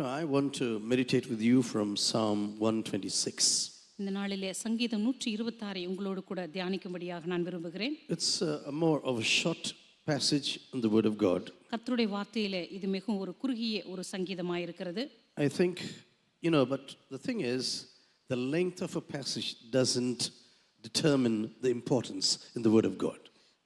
I want to meditate with you from Psalm 126. இந்த நாளிலே சங்கீதம் 126 உங்களோடு கூட தியானிக்கும்படியாக நான் விரும்புகிறேன். It's more of a short passage in the Word of God. கர்த்தருடைய வார்த்தையிலே இது மிகவும் ஒரு குறுகிய ஒரு சங்கீதமாய் இருக்கிறது. I think, but the thing is, the length of a passage doesn't determine the importance in the Word of God.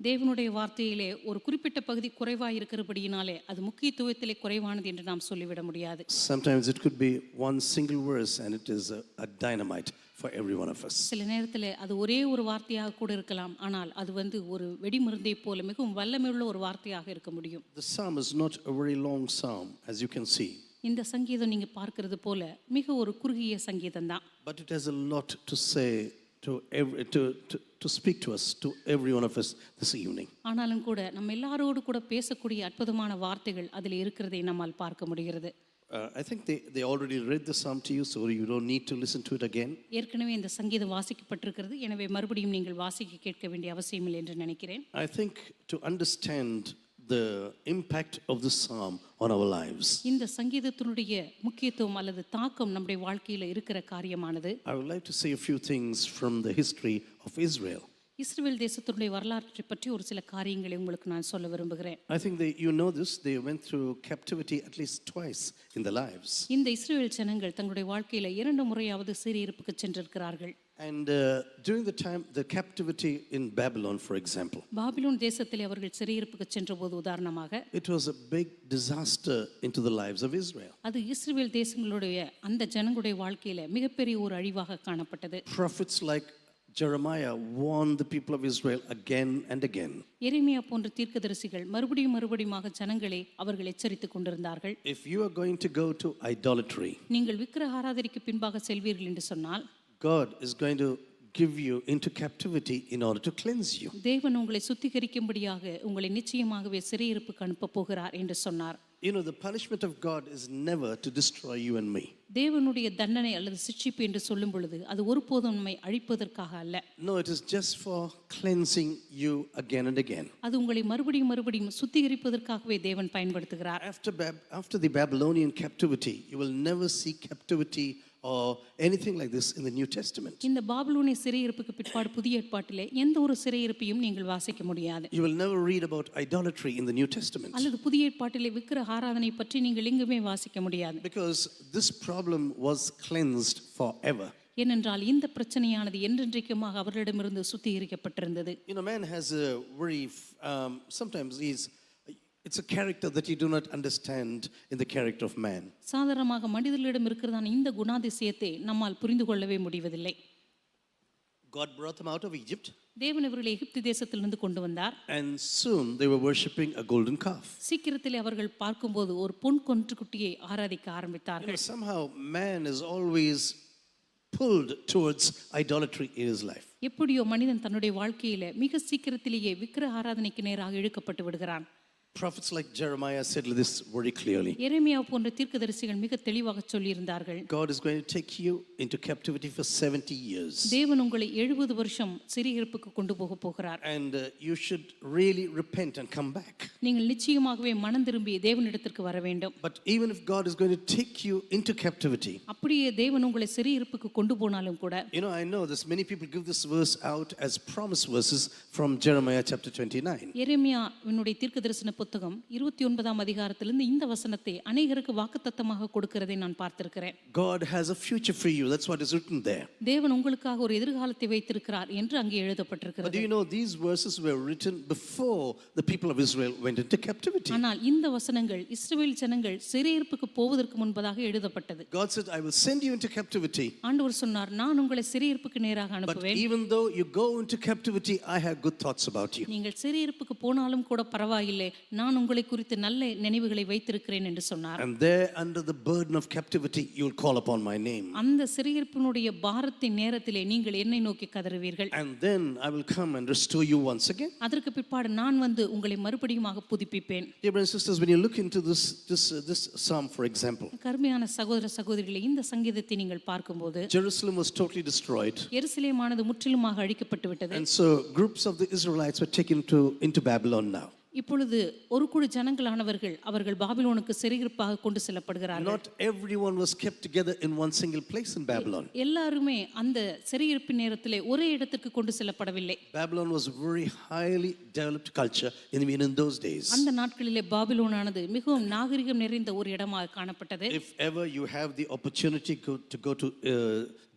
தேவனுடைய வார்த்தையிலே ஒரு குறிப்பிட்ட பகுதி குறைவாக இருக்கிறபடியினாலே அது முக்கியத்துவத்திலே குறைவானது என்று நாம் சொல்லிவிட முடியாது. Sometimes it could be one single verse and it is a dynamite for every one of us. சில நேரத்தில் அது ஒரே ஒரு வார்த்தையாக கூட இருக்கலாம், ஆனால் அது ஒரு வெடிமருந்தை போல மிகவும் வல்லமையுள்ள ஒரு வார்த்தையாக இருக்க முடியும். The psalm is not a very long psalm, as you can see. இந்த சங்கீதம் நீங்க பார்க்கிறது போல மிக ஒரு குறுகிய சங்கீதம் தான். But it has a lot to say to speak to us, to every one of us this evening. ஆனாலும் கூட நம்ம எல்லாரோடு கூட பேசக்கூடிய அற்புதமான வார்த்தைகள் அதில் இருக்கிறதை நம்மால் பார்க்க முடிகிறது. I think they already read the psalm to you, so you don't need to listen to it again. ஏற்கனவே இந்த சங்கீதம் வாசிக்கப்பட்டிருக்கிறது, எனவே மறுபடியும் நீங்கள் வாசிக்க கேட்க வேண்டிய அவசியம் இல்லை என்று நினைக்கிறேன். I think to understand the impact of the psalm on our lives, இந்த சங்கீதத்தினுடைய முக்கியத்துவம் அல்லது தாக்கம் நம்முடைய வாழ்க்கையில இருக்கிற காரியமானது, I would like to say a few things from the history of Israel. இஸ்ரவேல் தேசத்தினுடைய வரலாற்றை பற்றி ஒரு சில காரியங்களை உங்களுக்கு நான் சொல்ல விரும்புகிறேன். I think they went through captivity at least twice in their lives. இந்த இஸ்ரவேல் ஜனங்கள் தங்களுடைய வாழ்க்கையில 2 முறையாவது சிறையிருப்புக்கு சென்றிருக்கிறார்கள். And during the time, the captivity in Babylon, for example, Babylon தேசத்திலே அவர்கள் சிறையிருப்புக்கு சென்றபோது உதாரணமாக, it was a big disaster into the lives of Israel. அது இஸ்ரவேல் தேசங்களுடைய அந்த ஜனங்களுடைய வாழ்க்கையில மிகப்பெரிய ஒரு அழிவாக காணப்பட்டது. Prophets like Jeremiah warned the people of Israel again and again. எரேமியா போன்ற தீர்க்கதரிசிகள் மறுபடியுமாக ஜனங்களை அவர்கள் எச்சரித்துக் கொண்டிருந்தார்கள். If you are going to go to idolatry, நீங்கள் விக்கிரக ஆராதனைக்கு பின்பாக செல்வீர்கள் என்று சொன்னால், God is going to give you into captivity in order to cleanse you. தேவன் உங்களை சுத்திகரிக்கும்படியாக உங்களை நிச்சயமாகவே சிறையிருப்புக்கு அனுப்ப போகிறார் என்று சொன்னார். The punishment of God is never to destroy you and me. தேவனுடைய தண்டனை அல்லது சிட்சிப்பு என்று சொல்லும் பொழுது அது ஒருபோதும் நம்மை அழிப்பதற்காக அல்ல. No, it is just for cleansing you again and again. அது உங்களை மறுபடியும் சுத்திகரிப்பதற்காகவே தேவன் பயன்படுத்துகிறார். After the Babylonian captivity, you will never see captivity or anything like this in the New Testament. இந்த பாபிலோனிய சிறையிருப்புக்கு பிற்பாடு புதிய ஏற்பாட்டிலே எந்த ஒரு சிறையிருப்பையும் நீங்கள் வாசிக்க முடியாது. You will never read about idolatry in the New Testament. அல்லது புதிய ஏற்பாட்டிலே விக்கிரக ஆராதனை பற்றி நீங்கள் எங்குமே வாசிக்க முடியாது. Because this problem was cleansed forever. ஏனென்றால் இந்த பிரச்சனையானது என்றென்றைக்குமாக அவர்களிடமிருந்து சுத்திகரிக்கப்பட்டிருந்தது. Man has a very sometimes it's a character that you do not understand in the character of man. சாதாரணமாக மனிதர்களிடம் இருக்கிறதான இந்த குணாதிசயத்தை நம்மால் புரிந்து கொள்ளவே முடிவதில்லை. God brought them out of Egypt. தேவன் அவர்களை எகிப்து தேசத்திலிருந்து கொண்டு வந்தார். And soon they were worshiping a golden calf. சீக்கிரத்திலே அவர்கள் பார்க்கும்போது ஒரு பொன் கன்றுக்குட்டியை ஆராதிக்க ஆரம்பித்தார்கள். Somehow man is always pulled towards idolatry in his life. எப்படியோ மனிதன் தன்னுடைய வாழ்க்கையில மிக சீக்கிரத்திலேயே விக்கிரக ஆராதனைக்கு நேராக இழுக்கப்பட்டு விடுகிறான். Prophets like Jeremiah said this very clearly. எரேமியா போன்ற தீர்க்கதரிசிகள் மிக தெளிவாக சொல்லி இருந்தார்கள். God is going to take you into captivity for 70 years. தேவன் உங்களை 70 வருஷம் சிறையிருப்புக்கு கொண்டு போகிறார். And you should really repent and come back. நீங்கள் நிச்சயமாகவே மனம் திரும்பி தேவனிடத்திற்கு வர வேண்டும். But even if God is going to take you into captivity, அப்படியே தேவன் உங்களை சிறையிருப்புக்கு கொண்டு போனாலும் கூட, I know this many people give this verse out as promise verses from Jeremiah chapter 29. எரேமியாவினுடைய தீர்க்கதரிசன புத்தகம் 29ஆம் அதிகாரத்திலிருந்து இந்த வசனத்தை அநேகருக்கு வாக்குத்தத்தமாக கொடுக்கிறதை நான் பார்த்திருக்கிறேன். God has a future for you. That's what is written there. தேவன் உங்களுக்காக ஒரு எதிர்காலத்தை வைத்திருக்கிறார் என்று அங்கே எழுதப்பட்டிருக்கிறது. But do you know these verses were written before the people of Israel went into captivity? ஆனால் இந்த வசனங்கள் இஸ்ரவேல் ஜனங்கள் சிறையிருப்புக்கு போவதற்கு முன்பதாக எழுதப்பட்டது. God said, I will send you into captivity. ஆண்டவர் சொன்னார், நான் உங்களை சிறையிருப்புக்கு நேராக அனுப்புவேன். But even though you go into captivity, I have good thoughts about you. நீங்கள் சிறையிருப்புக்கு போனாலும் கூட பரவாயில்லை, நான் உங்களை குறித்து நல்ல நினைவுகளை வைத்திருக்கிறேன் என்று சொன்னார். And there under the burden of captivity you will call upon my name. அந்த சிறையிருப்பினுடைய பாரத்தின் நேரத்திலே நீங்கள் என்னை நோக்கி கதறுவீர்கள். And then I will come and restore you once again. அதற்கு பிற்பாடு நான் வந்து உங்களை மறுபடியுமாக புதுப்பிப்பேன். Dear brothers and sisters, when you look into this psalm, for example, கர்மையான சகோதர சகோதரிகளே, இந்த சங்கீதத்தை நீங்கள் பார்க்கும்போது Jerusalem was totally destroyed. எருசலேமானது முற்றிலுமாக அழிக்கப்பட்டு விட்டது. And so groups of the Israelites were taken into Babylon now. இப்பொழுது ஒரு குழு ஜனங்களானவர்கள் அவர்கள் பாபிலோனுக்கு சிறையிருப்பாக கொண்டு செல்லப்படுகிறார்கள். Not everyone was kept together in one single place in Babylon. எல்லாருமே அந்த சிறையிருப்பின் நேரத்திலே ஒரே இடத்துக்கு கொண்டு செல்லப்படவில்லை. Babylon was a very highly developed culture even in those days. அந்த நாட்களிலே பாபிலோனானது மிகவும் நாகரிகம் நிறைந்த ஒரு இடமாக காணப்பட்டது. If ever you have the opportunity to go to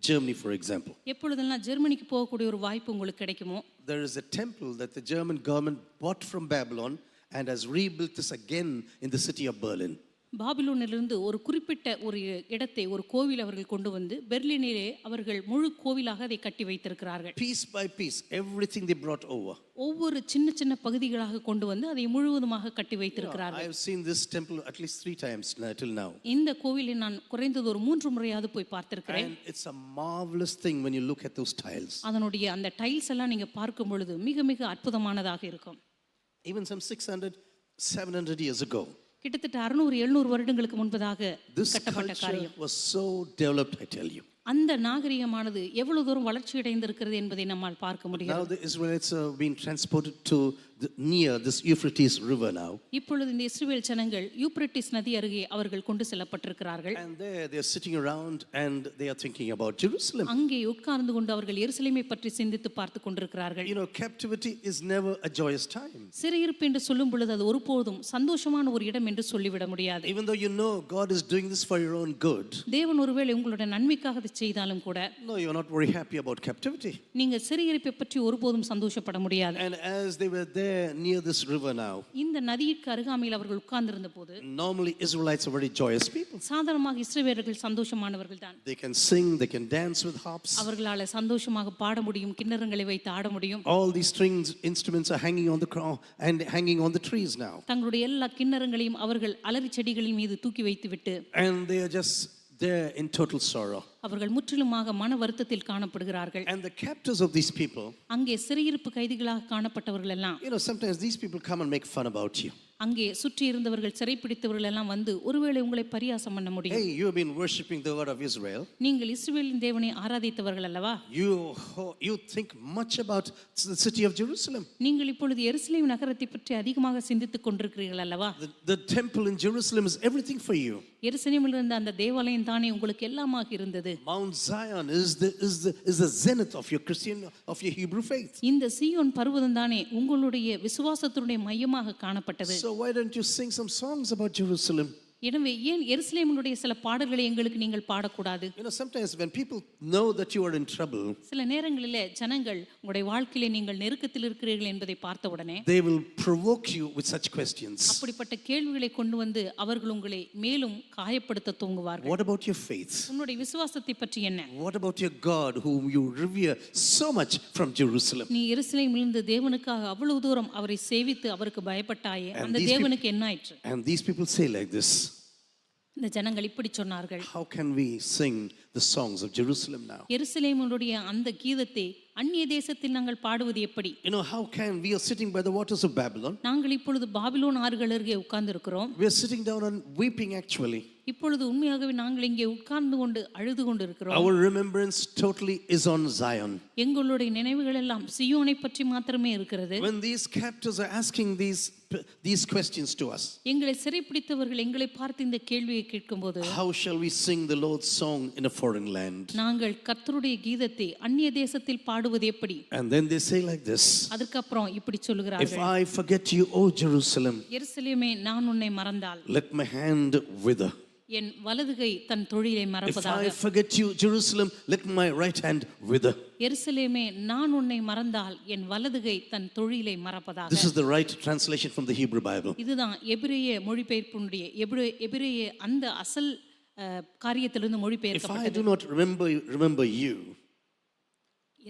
Germany, for example, எப்பொழுதெல்லாம் ஜெர்மனிக்கு போகக்கூடிய ஒரு வாய்ப்பு உங்களுக்கு கிடைக்குமோ, there is a temple that the German government bought from Babylon and has rebuilt this again in the city of Berlin. பாபிலோனிலிருந்து ஒரு குறிப்பிட்ட ஒரு இடத்தை ஒரு கோவில் அவர்கள் கொண்டு வந்து பெர்லினிலே அவர்கள் முழு கோவிலாக அதை கட்டி வைத்திருக்கிறார்கள். Piece by piece, everything they brought over. ஒவ்வொரு சின்ன சின்ன பகுதிகளாக கொண்டு வந்து அதை முழுவதுமாக கட்டி வைத்திருக்கிறார்கள். I have seen this temple at least 3 times till now. இந்த கோவிலை நான் குறைந்தது ஒரு 3 முறையாவது போய் பார்த்திருக்கிறேன். And it's a marvelous thing when you look at those tiles. அதனுடைய அந்த டைல்ஸ் எல்லாம் நீங்க பார்க்கும் பொழுது மிக மிக அற்புதமானதாக இருக்கும். Even some 600, 700 years ago, கிட்டத்தட்ட 600-700 வருடங்களுக்கு முன்பதாக this கட்டப்பட்ட culture காரியம். was so developed, I tell you. அந்த நாகரிகமானது எவ்வளவு தூரம் வளர்ச்சி அடைந்திருக்கிறது என்பதை நம்மால் பார்க்க Now முடியும். the Israelites are being transported to near this Euphrates river now. இப்பொழுது இந்த இஸ்ரவேல் ஜனங்கள் யூப்ரட்டிஸ் நதி அருகே அவர்கள் கொண்டு செல்லப்பட்டிருக்கிறார்கள். And there they are sitting around and they are thinking about Jerusalem. அங்கே உட்கார்ந்து கொண்டு அவர்கள் எருசலேமை பற்றி சிந்தித்து பார்த்து கொண்டிருக்கிறார்கள். You know, captivity is never a joyous time. சிறையிருப்பு என்று சொல்லும் பொழுது அது ஒருபோதும் சந்தோஷமான ஒரு இடம் என்று சொல்லிவிட முடியாது. Even though you know God is doing this for your own good. தேவன் ஒருவேளை உங்களுடைய நன்மைக்காக அதை செய்தாலும் கூட, No, you are not very happy about captivity. நீங்க சிறையிருப்பை பற்றி ஒருபோதும் சந்தோஷப்பட முடியாது. And as they were there near this river now, இந்த நதிக்கு அருகாமையில் அவர்கள் உட்கார்ந்திருந்த போது, normally Israelites are very joyous people. சாதாரணமாக இஸ்ரவேலர்கள் சந்தோஷமானவர்கள் தான். They can sing, they can dance with harps. அவர்களால சந்தோஷமாக பாட முடியும், கிண்ணறங்களை வைத்து ஆட முடியும். All these strings instruments are hanging on the crown and hanging on the trees now. தங்களுடைய எல்லா கிண்ணறங்களையும் அவர்கள் அலரி செடிகளின் மீது தூக்கி வைத்துவிட்டு, And they are just there in total sorrow. அவர்கள் முற்றிலுமாக மன வருத்தத்தில் காணப்படுகிறார்கள். And the captors of these people, அங்கே சிறையிருப்பு கைதிகளாக காணப்பட்டவர்கள் எல்லாம், you know, sometimes these people come and make fun about you. அங்கே சுற்றி இருந்தவர்கள் சிறைப்பிடித்தவர்கள் எல்லாம் வந்து ஒருவேளை உங்களை பரியாசம் பண்ண முடியும். Hey, you have been worshiping the God of Israel. நீங்கள் இஸ்ரவேலின் தேவனை ஆராதித்தவர்கள் அல்லவா? You think much about the city of Jerusalem. நீங்கள் இப்பொழுது எருசலேம் நகரத்தை பற்றி அதிகமாக சிந்தித்துக் கொண்டிருக்கிறீர்கள் அல்லவா? The temple in Jerusalem is everything for you. எருசலேமில் இருந்த அந்த தேவாலயம் தானே உங்களுக்கு எல்லாமாக இருந்தது. Mount Zion is the zenith of your Christian, of your Hebrew faith. இந்த சீயோன் பர்வதம் தானே உங்களுடைய விசுவாசத்தினுடைய மையமாக காணப்பட்டது. So why don't you sing some songs about Jerusalem? எனவே ஏன் எருசலேமினுடைய சில பாடல்களை எங்களுக்கு நீங்கள் பாடக்கூடாது? You know, sometimes when people know that you are in trouble, சில நேரங்களிலே ஜனங்கள் உங்களுடைய வாழ்க்கையிலே நீங்கள் நெருக்கத்தில் இருக்கிறீர்கள் என்பதை பார்த்த உடனே they will provoke you with such questions. அப்படிப்பட்ட கேள்விகளை கொண்டு வந்து அவர்கள் உங்களை மேலும் காயப்படுத்த தூங்குவார்கள். What about your faith? உன்னுடைய விசுவாசத்தை பற்றி என்ன? What about your God whom you revere so much from Jerusalem? நீ எருசலேமிலிருந்து தேவனுக்காக அவ்வளவு தூரம் அவரை சேவித்து அவருக்கு பயப்பட்டாயே, அந்த தேவனுக்கு என்ன ஆயிற்று? And these people say like this. இந்த ஜனங்கள் இப்படி சொன்னார்கள், How can we sing the songs of Jerusalem now? எருசலேமினுடைய அந்த கீதத்தை அந்நிய தேசத்தில் நாங்கள் பாடுவது எப்படி? You know, how can we are sitting by the waters of Babylon? நாங்கள் இப்பொழுது பாபிலோன் ஆறுகள் அருகே உட்கார்ந்து இருக்கிறோம். We are sitting down and weeping actually. இப்பொழுது உண்மையாகவே நாங்கள் இங்கே உட்கார்ந்து கொண்டு அழுது கொண்டு இருக்கிறோம். Our remembrance totally is on Zion. எங்களுடைய நினைவுகள் எல்லாம் சியோனை பற்றி மாத்திரமே இருக்கிறது. When these captors are asking these questions to us, எங்களை சிறைப்பிடித்தவர்கள் எங்களை பார்த்து இந்த கேள்வியை கேட்கும்போது, how shall we sing the Lord's song in a foreign land? நாங்கள் கர்த்தருடைய கீதத்தை அந்நிய தேசத்தில் பாடுவது எப்படி? And then they say like this. அதற்கு அப்புறம் இப்படி If சொல்லுகிறார்கள், I forget you, O Jerusalem, எருசலேமே நான் உன்னை மறந்தால் let my hand wither. என் வலதுகை தன் தொழிலை If மறப்பதாக. I forget you, Jerusalem, let my right hand wither. எருசலேமே நான் உன்னை மறந்தால் என் வலதுகை தன் தொழிலை மறப்பதாக. This is the right translation from the Hebrew Bible. இதுதான் எபிரேய மொழிபெயர்ப்பினுடைய எபிரேய அந்த அசல் காரியத்திலிருந்து If I மொழிபெயர்க்கப்பட்டது. do not remember you,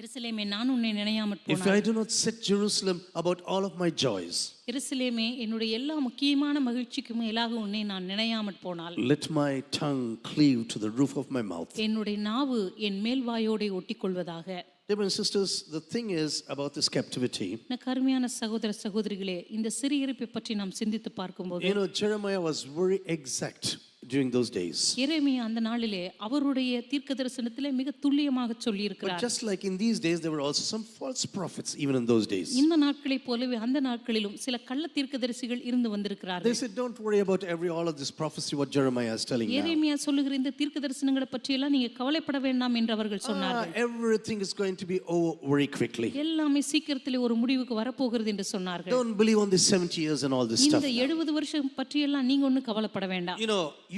எருசலேமே நான் உன்னை நினையாமற் if போனால், I do not set Jerusalem about all of my joys, எருசலேமே என்னுடைய எல்லா முக்கியமான மகிழ்ச்சிக்கு மேலாக உன்னை நான் நினையாமற் போனால், let my tongue cleave to the roof of my mouth. என்னுடைய நாவு என் மேல்வாயோடே ஒட்டிக்கொள்வதாக. Dear brothers and sisters, the thing is about this captivity. எனக்கு அருமையான சகோதர சகோதரிகளே, இந்த சிறையிருப்பை பற்றி நாம் சிந்தித்து பார்க்கும்போது, You know, Jeremiah was very exact. during those days. எரேமியா அந்த நாளிலே அவருடைய தீர்க்க தரிசனத்திலே மிக துல்லியமாக சொல்லி But இருக்கிறார். just like in these days, there were also some false prophets even in those days. இந்த நாட்களை போலவே அந்த நாட்களிலும் சில கள்ள தீர்க்கதரிசிகள் இருந்து They வந்திருக்கிறார்கள். said, don't worry about all of this prophecy what Jeremiah is telling now. எரேமியா சொல்லுகிற இந்த தீர்க்க தரிசனங்களை பற்றி எல்லாம் நீங்க கவலைப்பட வேண்டாம் என்று அவர்கள் சொன்னார்கள். Everything is going to be over very quickly. எல்லாமே சீக்கிரத்திலே ஒரு முடிவுக்கு வரப்போகிறது என்று சொன்னார்கள். Don't believe on this 70 years and all this stuff. இந்த 70 வருஷம் பற்றி எல்லாம் நீங்க ஒன்றும் கவலைப்பட வேண்டாம்.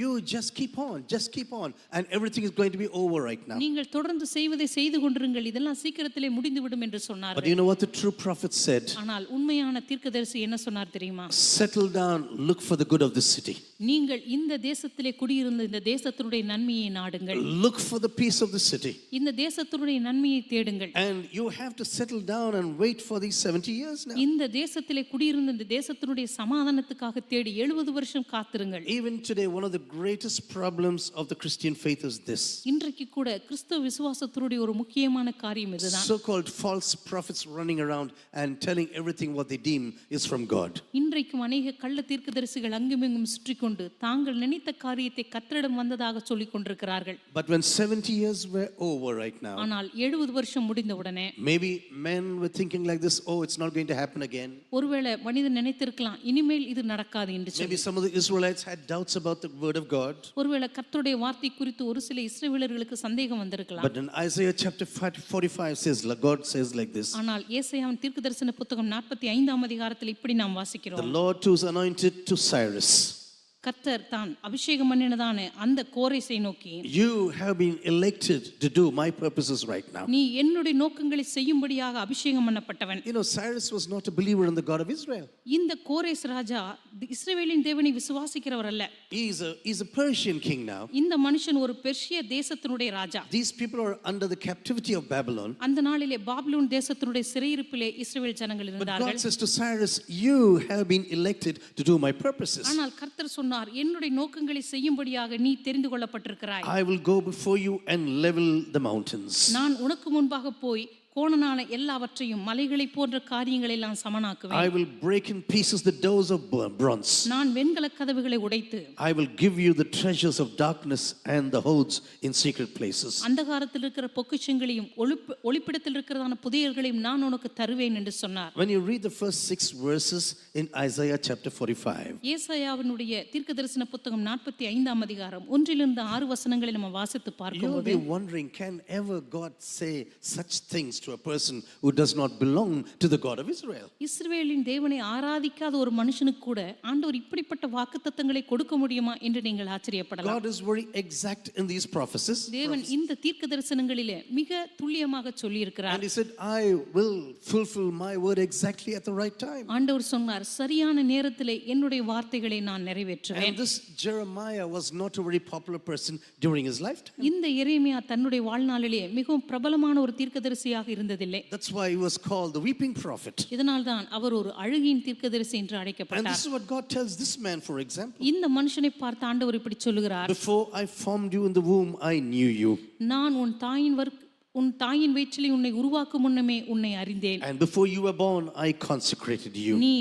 You just keep on, and everything is going to be over right now. நீங்கள் தொடர்ந்து செய்வதை செய்து கொண்டிருங்கள், இதெல்லாம் சீக்கிரத்திலே முடிந்துவிடும் என்று But சொன்னார்கள். you know what the true prophet said? ஆனால் உண்மையான தீர்க்கதரிசி என்ன சொன்னார் தெரியுமா? Settle down, look for the good of this city. நீங்கள் இந்த தேசத்திலே குடியிருந்த இந்த தேசத்தினுடைய நன்மையை நாடுங்கள். Look for the peace of the city. இந்த தேசத்தினுடைய நன்மையை தேடுங்கள். And you have to settle down and wait for these 70 years now. இந்த தேசத்திலே குடியிருந்த இந்த தேசத்தினுடைய சமாதானத்துக்காக தேடி 70 வருஷம் காத்திருங்கள். Even today, one of the greatest problems of the Christian faith is this. இன்றைக்கு கூட கிறிஸ்தவ விசுவாசத்தினுடைய ஒரு முக்கியமான காரியம் இதுதான். So-called false prophets running around and telling everything what they deem is from God. இன்றைக்கும் அநேக கள்ள தீர்க்கதரிசிகள் அங்குமிங்கும் சுற்றி கொண்டு தாங்கள் நினைத்த காரியத்தை கர்த்தரிடம் வந்ததாக சொல்லிக் கொண்டிருக்கிறார்கள். But when 70 years were over right now, ஆனால் 70 வருஷம் முடிந்தவுடனே maybe men were thinking like this, oh, it's not going to happen again. ஒருவேளை மனிதன் நினைத்திருக்கலாம் இனிமேல் இது நடக்காது என்று சொல்லி. Maybe some of the Israelites had doubts about the word of God. ஒருவேளை கர்த்தருடைய வார்த்தை குறித்து ஒரு சில இஸ்ரவேலர்களுக்கு சந்தேகம் வந்திருக்கலாம். But in Isaiah chapter 45 says, God says like this. ஆனால் ஏசாயாவின் தீர்க்கதரிசன புத்தகம் 45ஆம் அதிகாரத்தில் இப்படி நாம் வாசிக்கிறோம். The Lord too is anointed to Cyrus. கர்த்தர் தான் அபிஷேகம் பண்ணினதான அந்த கோரேசை நோக்கி, You have been elected to do my purposes right now. நீ என்னுடைய நோக்கங்களை செய்யும்படியாக அபிஷேகம் பண்ணப்பட்டவன். Cyrus was not a believer in the God of Israel. இந்த கோரேஸ் ராஜா இஸ்ரவேலின் தேவனை விசுவாசிக்கிறவர் அல்ல. He's a Persian king now. இந்த மனுஷன் ஒரு பெர்ஷிய தேசத்தினுடைய ராஜா. These people are under the captivity of Babylon. அந்த நாளிலே பாபிலோன் தேசத்தினுடைய சிறையிருப்பிலே இஸ்ரவேல் ஜனங்கள் But இருந்தார்கள். God says to Cyrus, You have been elected to do my purposes. ஆனால் கர்த்தர் சொன்னார், என்னுடைய நோக்கங்களை செய்யும்படியாக நீ தெரிந்து கொள்ளப்பட்டிருக்கிறாய். I will go before you and level the mountains. நான் உனக்கு முன்பாக போய் கோணனான எல்லாவற்றையும் மலைகளை போன்ற காரியங்களை எல்லாம் சமனாக்குவேன். I will break in pieces the doors of bronze. நான் வெண்கல கதவுகளை உடைத்து I will give you the treasures of darkness and the hoards in secret places. அந்தகாரத்தில் இருக்கிற பொக்கிஷங்களையும் ஒளிப்பிடத்தில் இருக்கிறதான புதையல்களையும் நான் உனக்கு தருவேன் என்று சொன்னார். When you read the first 6 verses in Isaiah chapter 45, ஏசாயாவினுடைய தீர்க்கதரிசன புத்தகம் 45ஆம் அதிகாரம் 1 6 வசனங்களை நம்ம வாசித்து you'll பார்க்கும்போது be wondering, can ever God say such things to a person who does not belong to the God of Israel? இஸ்ரவேலின் தேவனை ஆராதிக்காத ஒரு மனுஷனுக்கு கூட ஆண்டவர் இப்படிப்பட்ட வாக்குத்தத்தங்களை கொடுக்க முடியுமா என்று நீங்கள் ஆச்சரியப்படலாம். God is very exact in these prophecies. தேவன் இந்த தீர்க்க தரிசனங்களிலே மிக துல்லியமாக சொல்லி இருக்கிறார். And he said, I will fulfill my word exactly at the right time. ஆண்டவர் சொன்னார், சரியான நேரத்திலே என்னுடைய வார்த்தைகளை நான் நிறைவேற்றுவேன். And this Jeremiah was not a very popular person during his lifetime. இந்த எரேமியா தன்னுடைய வாழ்நாளிலே மிகவும் பிரபலமான ஒரு தீர்க்கதரிசியாக இருந்ததில்லை. That's why he was called the weeping prophet. இதனால் தான் அவர் ஒரு அழுகையின் தீர்க்கதரிசி என்று And அழைக்கப்பட்டார். this is what God tells this man, for example. இந்த மனுஷனை பார்த்து ஆண்டவர் இப்படி சொல்லுகிறார், Before I formed you in the womb, I knew you. நான் உன் தாயின் வயிற்றிலே உன்னை உருவாக்கும் முன்னமே உன்னை அறிந்தேன். And before you were born, I consecrated you. நீ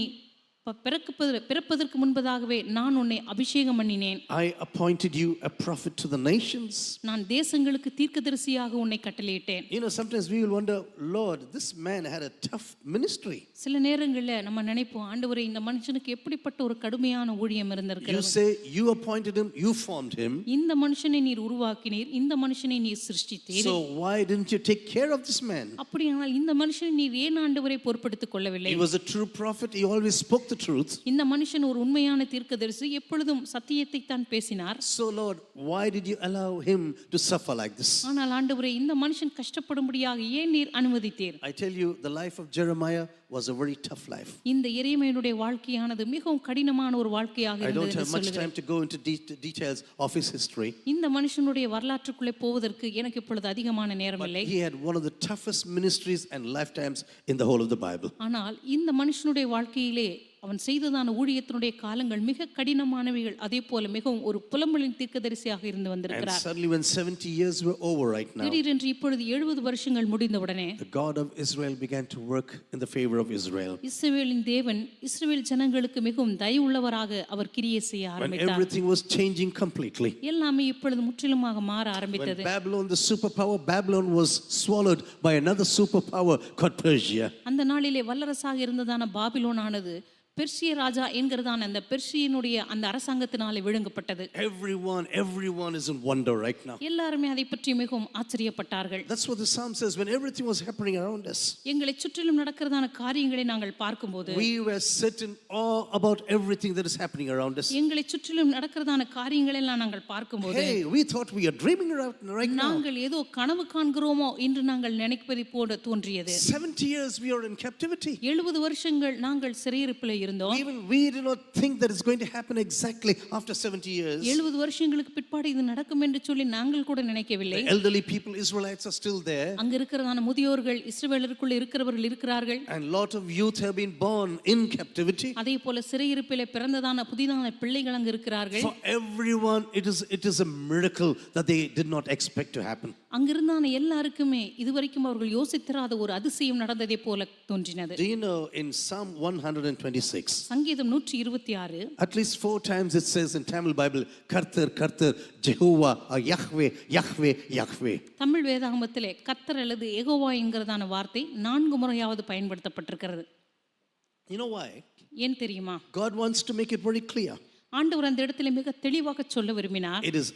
பிறப்பதற்கு முன்பதாகவே நான் உன்னை அபிஷேகம் பண்ணினேன். I appointed you a prophet to the nations. நான் தேசங்களுக்கு தீர்க்கதரிசியாக உன்னை கட்டளையிட்டேன். Sometimes we will wonder, Lord, this man had a tough ministry. சில நேரங்களில் நம்ம நினைப்போம், ஆண்டவரே இந்த மனுஷனுக்கு எப்படிப்பட்ட ஒரு கடுமையான ஊழியம் You இருந்திருக்கிறது. say you appointed him, you formed him. இந்த மனுஷனை நீர் உருவாக்கினீர், இந்த மனுஷனை நீர் சிருஷ்டித்தீர். So why didn't you take care of this man? அப்படியானால் இந்த மனுஷனை நீர் ஏன் ஆண்டவரை பொறுப்பெடுத்துக் கொள்ளவில்லை? He was a true prophet. He always spoke the truth. இந்த மனுஷன் ஒரு உண்மையான தீர்க்கதரிசி, எப்பொழுதும் சத்தியத்தை தான் பேசினார். So Lord, why did you allow him to suffer like this? ஆனால் ஆண்டவரே இந்த மனுஷன் கஷ்டப்படும்படியாக ஏன் நீர் அனுமதித்தீர்? I tell you, the life of Jeremiah was a very tough life. இந்த எரேமியாவுடைய வாழ்க்கையானது மிகவும் கடினமான ஒரு வாழ்க்கையாக I don't இருந்தது have என்று much சொல்லுகிறேன். time to go into details of his history. இந்த மனுஷனுடைய வரலாற்றுக்குள்ளே போவதற்கு எனக்கு இப்பொழுது அதிகமான நேரம் But இல்லை. he had one of the toughest ministries and lifetimes in the whole of the Bible. ஆனால் இந்த மனுஷனுடைய வாழ்க்கையிலே அவன் செய்ததான ஊழியத்தினுடைய காலங்கள் மிக கடினமானவைகள். அதே போல மிகவும் ஒரு புலம்பலின் தீர்க்கதரிசியாக இருந்து And வந்திருக்கிறார். suddenly when 70 years were over right now, திடீரென்று இப்பொழுது 70 வருஷங்கள் முடிந்தவுடனே the God of Israel began to work in the favor of Israel. இஸ்ரவேலின் தேவன் இஸ்ரவேல் ஜனங்களுக்கு மிகவும் தயவுள்ளவராக அவர் கிரியை செய்ய When ஆரம்பித்தார். everything was changing completely. எல்லாமே இப்பொழுது முற்றிலுமாக மாற When ஆரம்பித்தது. Babylon, the superpower, Babylon was swallowed by another superpower called Persia. அந்த நாளிலே வல்லரசாக இருந்ததான பாபிலோன் ஆனது பெர்சிய ராஜா என்கிறதான அந்த பெர்சியனுடைய அந்த அரசாங்கத்தினாலே விழுங்கப்பட்டது. Everyone is in wonder right now. எல்லாருமே அதை பற்றி மிகவும் ஆச்சரியப்பட்டார்கள். That's what the psalm says. When everything was happening around us, எங்களை சுற்றிலும் நடக்கிறதான காரியங்களை நாங்கள் பார்க்கும்போது we were set in awe about everything that is happening around us. எங்களை சுற்றிலும் நடக்கிறதான காரியங்களை எல்லாம் நாங்கள் பார்க்கும்போது Hey, we thought we are dreaming right now. நாங்கள் ஏதோ கனவு காண்கிறோமோ என்று நாங்கள் நினைப்பதை போல தோன்றியது. 70 years we are in captivity. 70 வருஷங்கள் நாங்கள் சிறையிருப்பில் இருந்தோம். Even we did not think that it's going to happen exactly after 70 years. 70 வருஷங்களுக்கு பிற்பாடு இது நடக்கும் என்று சொல்லி நாங்கள் கூட நினைக்கவில்லை. The elderly people, Israelites, are still there. அங்க இருக்கிறதான முதியோர்கள் இஸ்ரவேலருக்குள்ள இருக்கிறவர்கள் இருக்கிறார்கள். And lot of youth have been born in captivity. அதே போல சிறையிருப்பிலே பிறந்ததான புதிதான பிள்ளைகள் அங்க இருக்கிறார்கள். For everyone it is a miracle that they did not expect to happen. அங்கிருந்தான எல்லாருக்குமே இதுவரைக்கும் அவர்கள் யோசித்திராத ஒரு அதிசயம் நடந்ததை போல தோன்றினது. Do you know in Psalm 126, சங்கீதம் 126 at least 4 times it says in Tamil Bible, Kartar, Kartar, Jehovah, or Yahweh, Yahweh, Yahweh. Tamil வேதாகமத்திலே கர்த்தர் அல்லது யெகோவா என்கிறதான வார்த்தை 4 முறையாவது பயன்படுத்தப்பட்டிருக்கிறது. You know why? ஏன் தெரியுமா? God wants to make it very clear. ஆண்டவர் அந்த இடத்துல மிக தெளிவாக சொல்ல விரும்பினார். It is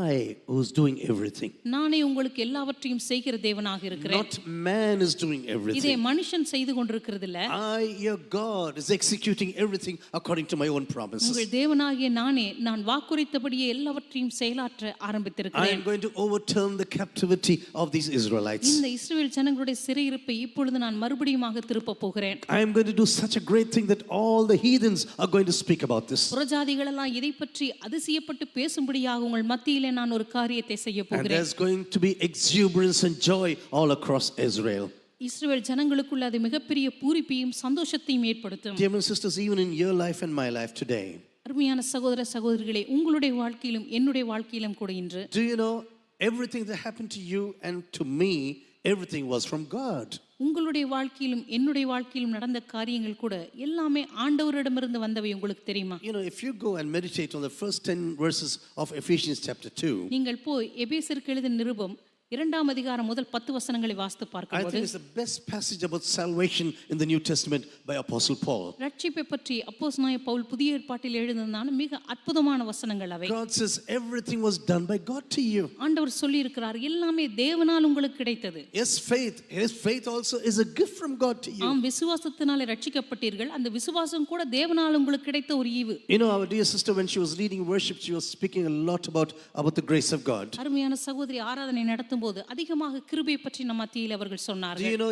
I who is doing everything. நானே உங்களுக்கு எல்லாவற்றையும் செய்கிற தேவனாக இருக்கிறேன். Not man is doing இதை everything. மனுஷன் செய்து கொண்டிருக்கிறது இல்ல. I, your God, is executing everything according to my own promises. உங்கள் தேவனாகிய நானே நான் வாக்குரைத்தபடியே எல்லாவற்றையும் செயலாற்ற I ஆரம்பித்திருக்கிறேன். am going to overturn the captivity of these Israelites. இந்த இஸ்ரவேல் ஜனங்களுடைய சிறையிருப்பை இப்பொழுது நான் மறுபடியுமாக திருப்ப போகிறேன். I am going to do such a great thing that all the heathens are going to speak about this. புறஜாதிகள் எல்லாம் இதை பற்றி அதிசயப்பட்டு பேசும்படியாக உங்கள் மத்தியிலே நான் ஒரு காரியத்தை செய்ய And போகிறேன். there's going to be exuberance and joy all across Israel. இஸ்ரவேல் ஜனங்களுக்குள்ள அது மிகப்பெரிய பூரிப்பையும் சந்தோஷத்தையும் ஏற்படுத்தும். Dear brothers and sisters, even in your life and my life today, அருமையான சகோதர சகோதரிகளே, உங்களுடைய வாழ்க்கையிலும் என்னுடைய வாழ்க்கையிலும் கூட இன்று do you know everything that happened to you and to me, everything was from God. உங்களுடைய வாழ்க்கையிலும் என்னுடைய வாழ்க்கையிலும் நடந்த காரியங்கள் கூட எல்லாமே ஆண்டவரிடமிருந்து வந்தவை உங்களுக்கு தெரியுமா? You know, if you go and meditate on the first 10 verses of Ephesians chapter 2, நீங்கள் போய் எபேசருக்கு எழுதின நிருபம் 2ஆம் அதிகாரம் முதல் 10 வசனங்களை வாசித்து I பார்க்கும்போது think it's the best passage about salvation in the New Testament by Apostle Paul. ரட்சிப்பை பற்றி அப்போஸ்தலனாகிய பவுல் புதிய ஏற்பாட்டில் எழுதினான மிக அற்புதமான வசனங்கள் அவை. God says everything was done by God to you. ஆண்டவர் சொல்லி இருக்கிறார் எல்லாமே தேவனால் உங்களுக்கு கிடைத்தது. Yes, faith also is a gift from God to you. ஆம், விசுவாசத்தினாலே ரட்சிக்கப்பட்டீர்கள். அந்த விசுவாசம் கூட தேவனால் உங்களுக்கு கிடைத்த ஒரு ஈவு. You know, our dear sister, when she was leading worship, she was speaking a lot about the grace of God. அருமையான சகோதரி ஆராதனை நடத்தும் போது அதிகமாக கிருபை பற்றி நம்ம மத்தியில் அவர்கள் Do சொன்னார்கள். you know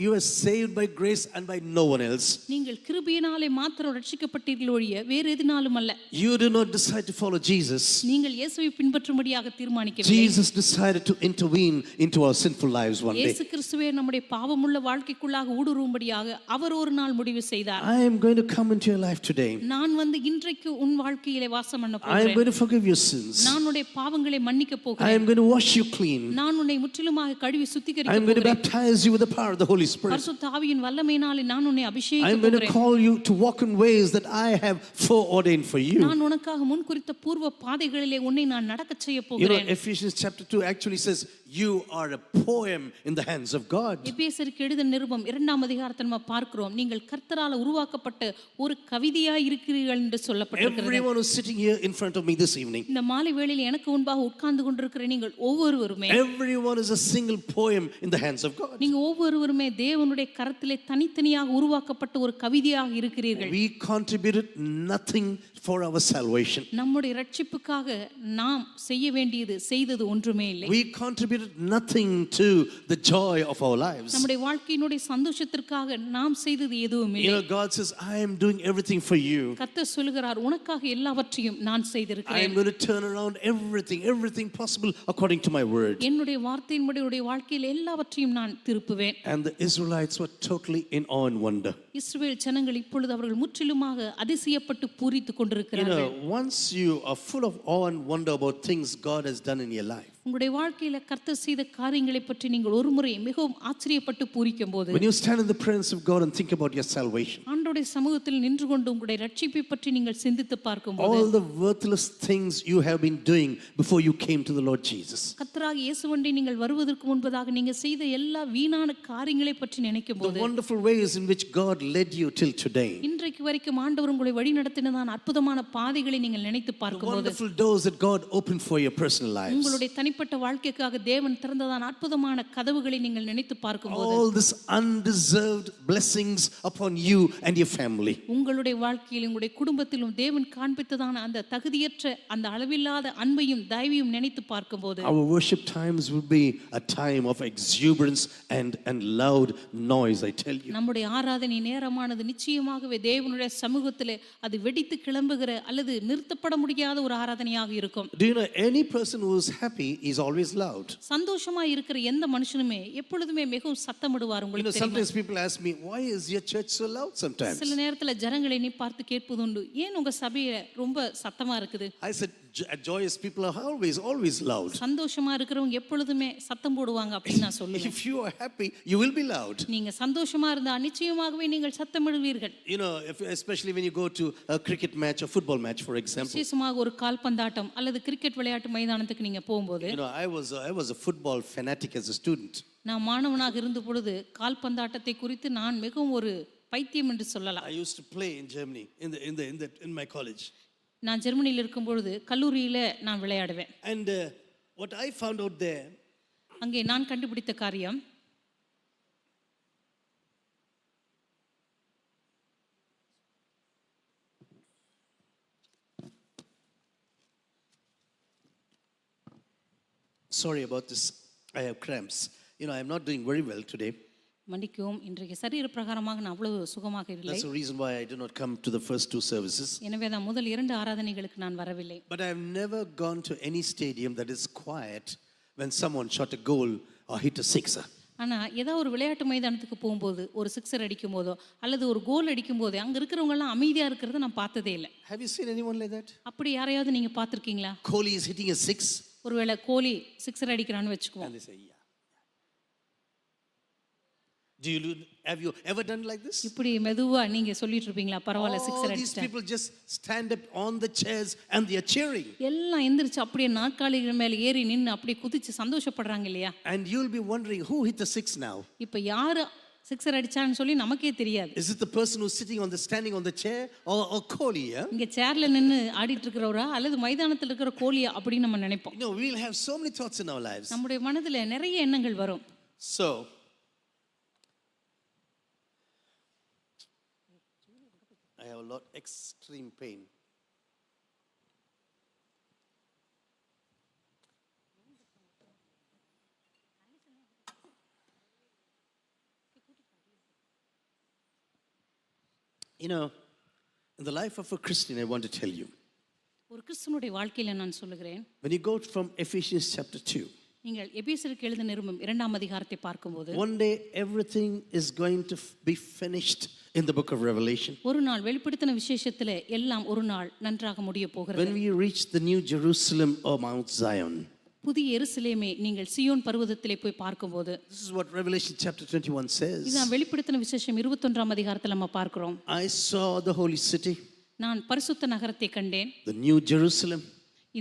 you are saved by grace and by no one else? நீங்கள் கிருபையினாலே மாத்திரம் ரட்சிக்கப்பட்டீர்கள் ஒழிய வேறு எதினாலும் அல்ல. You did not decide to follow Jesus. நீங்கள் இயேசுவை பின்பற்றும்படியாக தீர்மானிக்கவில்லை. Jesus decided to intervene into our sinful lives one day. இயேசு கிறிஸ்துவே நம்முடைய பாவமுள்ள வாழ்க்கைக்குள்ளாக ஊடுருவும்படியாக அவர் ஒரு நாள் முடிவு செய்தார். I am going to come into your life today. நான் வந்து இன்றைக்கு உன் வாழ்க்கையிலே வாசம் பண்ண I am போகிறேன். going to forgive your sins. நான் உன்னுடைய பாவங்களை மன்னிக்க I போகிறேன். am going to wash you clean. நான் உன்னை முற்றிலுமாக கழுவி I சுத்திகரிக்க am going to போகிறேன். baptize you with the power of the Holy Spirit. பரிசுத்த ஆவியின் வல்லமையினாலே நான் உன்னை I அபிஷேகிக்க am going to போகிறேன். call you to walk in ways that I have foreordained for you. நான் உனக்காக முன்குறித்த பூர்வ பாதைகளிலே உன்னை நான் நடக்கச் செய்ய You know, போகிறேன். Ephesians chapter 2 actually says, you are a poem in the hands of God. எபேசருக்கு எழுதின நிருபம் 2ஆம் அதிகாரத்தில் நம்ம பார்க்கிறோம். நீங்கள் கர்த்தரால் உருவாக்கப்பட்ட ஒரு கவிதையாய் இருக்கிறீர்கள் என்று சொல்லப்பட்டிருக்கிறது. Everyone who's sitting here in front of me this evening, இந்த மாலை வேளையில் எனக்கு முன்பாக உட்கார்ந்து கொண்டிருக்கிற நீங்கள் ஒவ்வொருவருமே everyone is a single poem in the hands of God. நீங்க ஒவ்வொருவருமே தேவனுடைய கரத்திலே தனித்தனியாக உருவாக்கப்பட்ட ஒரு கவிதையாக இருக்கிறீர்கள். We contributed nothing for our salvation. நம்முடைய ரட்சிப்புக்காக நாம் செய்ய வேண்டியது செய்தது ஒன்றுமே இல்லை. We contributed nothing to the joy of our lives. நம்முடைய வாழ்க்கையினுடைய சந்தோஷத்திற்காக நாம் செய்தது எதுவும் You இல்லை. know, God says, I am doing everything for you. கர்த்தர் சொல்கிறார் உனக்காக எல்லாவற்றையும் நான் I am செய்திருக்கிறேன். going to turn around everything possible according to my word. என்னுடைய என்னுடைய வார்த்தையின்படி உடைய வாழ்க்கையில் எல்லாவற்றையும் நான் திருப்புவேன். And the Israelites were totally in awe and wonder. இஸ்ரவேல் ஜனங்கள் இப்பொழுது அவர்கள் முற்றிலுமாக அதிசயப்பட்டு பூரித்துக் கொண்டிருக்கிறார்கள். Once you are full of awe and wonder about things God has done in your life, உங்களுடைய வாழ்க்கையில கர்த்தர் செய்த காரியங்களை பற்றி நீங்கள் ஒருமுறை மிகவும் ஆச்சரியப்பட்டு பூரிக்கும்போது, when you stand in the presence of God and think about your salvation, ஆண்டவருடைய சமூகத்தில் நின்று கொண்டு உங்களுடைய ரட்சிப்பை பற்றி நீங்கள் சிந்தித்து பார்க்கும்போது, all the worthless things you have been doing before you came to the Lord Jesus, கர்த்தராகிய இயேசுவண்டை நீங்கள் வருவதற்கு முன்பதாக நீங்கள் செய்த எல்லா வீணான காரியங்களை பற்றி the நினைக்கும்போது, wonderful ways in which God led you till today, இன்றைக்கு வரைக்கும் ஆண்டவர் உங்களை வழி நடத்தினதான அற்புதமான பாதைகளை நீங்கள் நினைத்து the பார்க்கும்போது, wonderful doors that God opened for your personal lives, உங்களுடைய தனிப்பட்ட வாழ்க்கைக்காக தேவன் திறந்ததான அற்புதமான கதவுகளை நீங்கள் நினைத்து பார்க்கும்போது, all this undeserved blessings upon you and your family, உங்களுடைய வாழ்க்கையிலும் உங்களுடைய குடும்பத்திலும் தேவன் காண்பித்ததான அந்த தகுதியற்ற அந்த அளவில்லாத அன்பையும் தயவையும் நினைத்து பார்க்கும்போது, our worship times will be a time of exuberance and loud noise, I tell you. நம்முடைய ஆராதனை நேரமானது நிச்சயமாகவே தேவனுடைய சமூகத்திலே அது வெடித்து கிளம்புகிற அல்லது நிறுத்தப்பட முடியாத ஒரு ஆராதனையாக இருக்கும். Do you know any person who is happy is always loud? சந்தோஷமா இருக்கிற எந்த மனுஷனுமே எப்பொழுதுமே மிகவும் சத்தமிடுவார். உங்களுக்கு தெரியுமா? Sometimes people ask me, why is your church so loud sometimes? சில நேரத்துல ஜனங்களை நீ பார்த்து கேட்பதுண்டு, ஏன் உங்க சபையில ரொம்ப சத்தமா இருக்குது? I said, joyous people are always loud. சந்தோஷமா இருக்கிறவங்க எப்பொழுதுமே சத்தம் போடுவாங்க அப்படின்னு நான் சொல்லுவேன். If you are happy, you will be loud. நீங்க சந்தோஷமா இருந்தா நிச்சயமாகவே நீங்கள் சத்தமிடுவீர்கள். Especially when you go to a cricket match or football match, for example. விசேஷமாக ஒரு கால்பந்தாட்டம் அல்லது கிரிக்கெட் விளையாட்டு மைதானத்துக்கு நீங்க போகும்போது, I was a football fanatic as a student. நான் மாணவனாக இருந்த பொழுது கால்பந்தாட்டத்தை குறித்து நான் மிகவும் ஒரு பைத்தியம் என்று சொல்லலாம். I used to play in Germany in my college. நான் ஜெர்மனியில் இருக்கும் பொழுது கல்லூரியில நான் விளையாடுவேன். And what I found out there, அங்கே நான் கண்டுபிடித்த காரியம், sorry about this, I have cramps. I'm not doing very well today. மன்னிக்கவும், இன்றைக்கு சரீர பிரகாரமாக நான் அவ்வளவு சுகமாக இல்லை. That's the reason why I did not come to the first two services. எனவே தான் முதல் 2 ஆராதனைகளுக்கு நான் வரவில்லை. But I have never gone to any stadium that is quiet when someone shot a goal or hit a sixer. ஆனா ஏதாவது ஒரு விளையாட்டு மைதானத்துக்கு போகும்போது ஒரு சிக்ஸர் அடிக்கும் போதோ அல்லது ஒரு கோல் அடிக்கும் போதோ அங்க இருக்கிறவங்க எல்லாம் அமைதியா இருக்கிறத நான் பார்த்ததே இல்லை. Have you seen anyone like that? அப்படி யாரையாவது நீங்க பார்த்திருக்கீங்களா? Kohli is hitting a six. ஒருவேளை கோலி சிக்ஸர் அடிக்கிறான்னு வெச்சுக்குவோம். And they say, yeah. Have you ever done like this? இப்படி மெதுவா நீங்க சொல்லிட்டு இருப்பீங்களா? பரவாயில்லை சிக்ஸர் These அடிச்சிட்டேன். people just stand up on the chairs and they are cheering. எல்லாம் எந்திரிச்சு அப்படியே நாற்காலிகள் மேல ஏறி நின்னு அப்படியே குதிச்சு சந்தோஷப்படுறாங்க இல்லையா? And you'll be wondering who hit the six now. இப்போ யாரு சிக்ஸர் அடிச்சான்னு சொல்லி நமக்கே தெரியாது. Is it the person who's standing on the chair or Kohli? Yeah? இங்க சேர்ல நின்னு ஆடிட்டு இருக்கிறவரா அல்லது மைதானத்துல இருக்கிற கோலியா அப்படின்னு நம்ம நினைப்போம். We'll have so many thoughts in our lives. நம்முடைய மனதுல நிறைய எண்ணங்கள் வரும். So I have a lot extreme pain. In the life of a Christian, I want to tell you, ஒரு கிறிஸ்தவனுடைய வாழ்க்கையில நான் சொல்லுகிறேன், when you go from Ephesians chapter 2, நீங்கள் எபேசியருக்கு எழுதின நிருபம் 2ஆம் அதிகாரத்தை பார்க்கும்போது, one day everything is going to be finished in the book of Revelation. ஒரு நாள் வெளிப்படுத்தின விசேஷத்திலே எல்லாம் ஒரு நாள் நன்றாக முடிய போகிறது. When we reach the new Jerusalem or Mount Zion, புதிய எருசலேமே நீங்கள் சீயோன் பர்வதத்திலே போய் பார்க்கும்போது, this is what Revelation chapter 21 says. இதுதான் வெளிப்படுத்தின விசேஷம் 21ஆம் அதிகாரத்தில் நம்ம பார்க்கிறோம். I saw the holy city, நான் பரிசுத்த நகரத்தை கண்டேன், the new Jerusalem,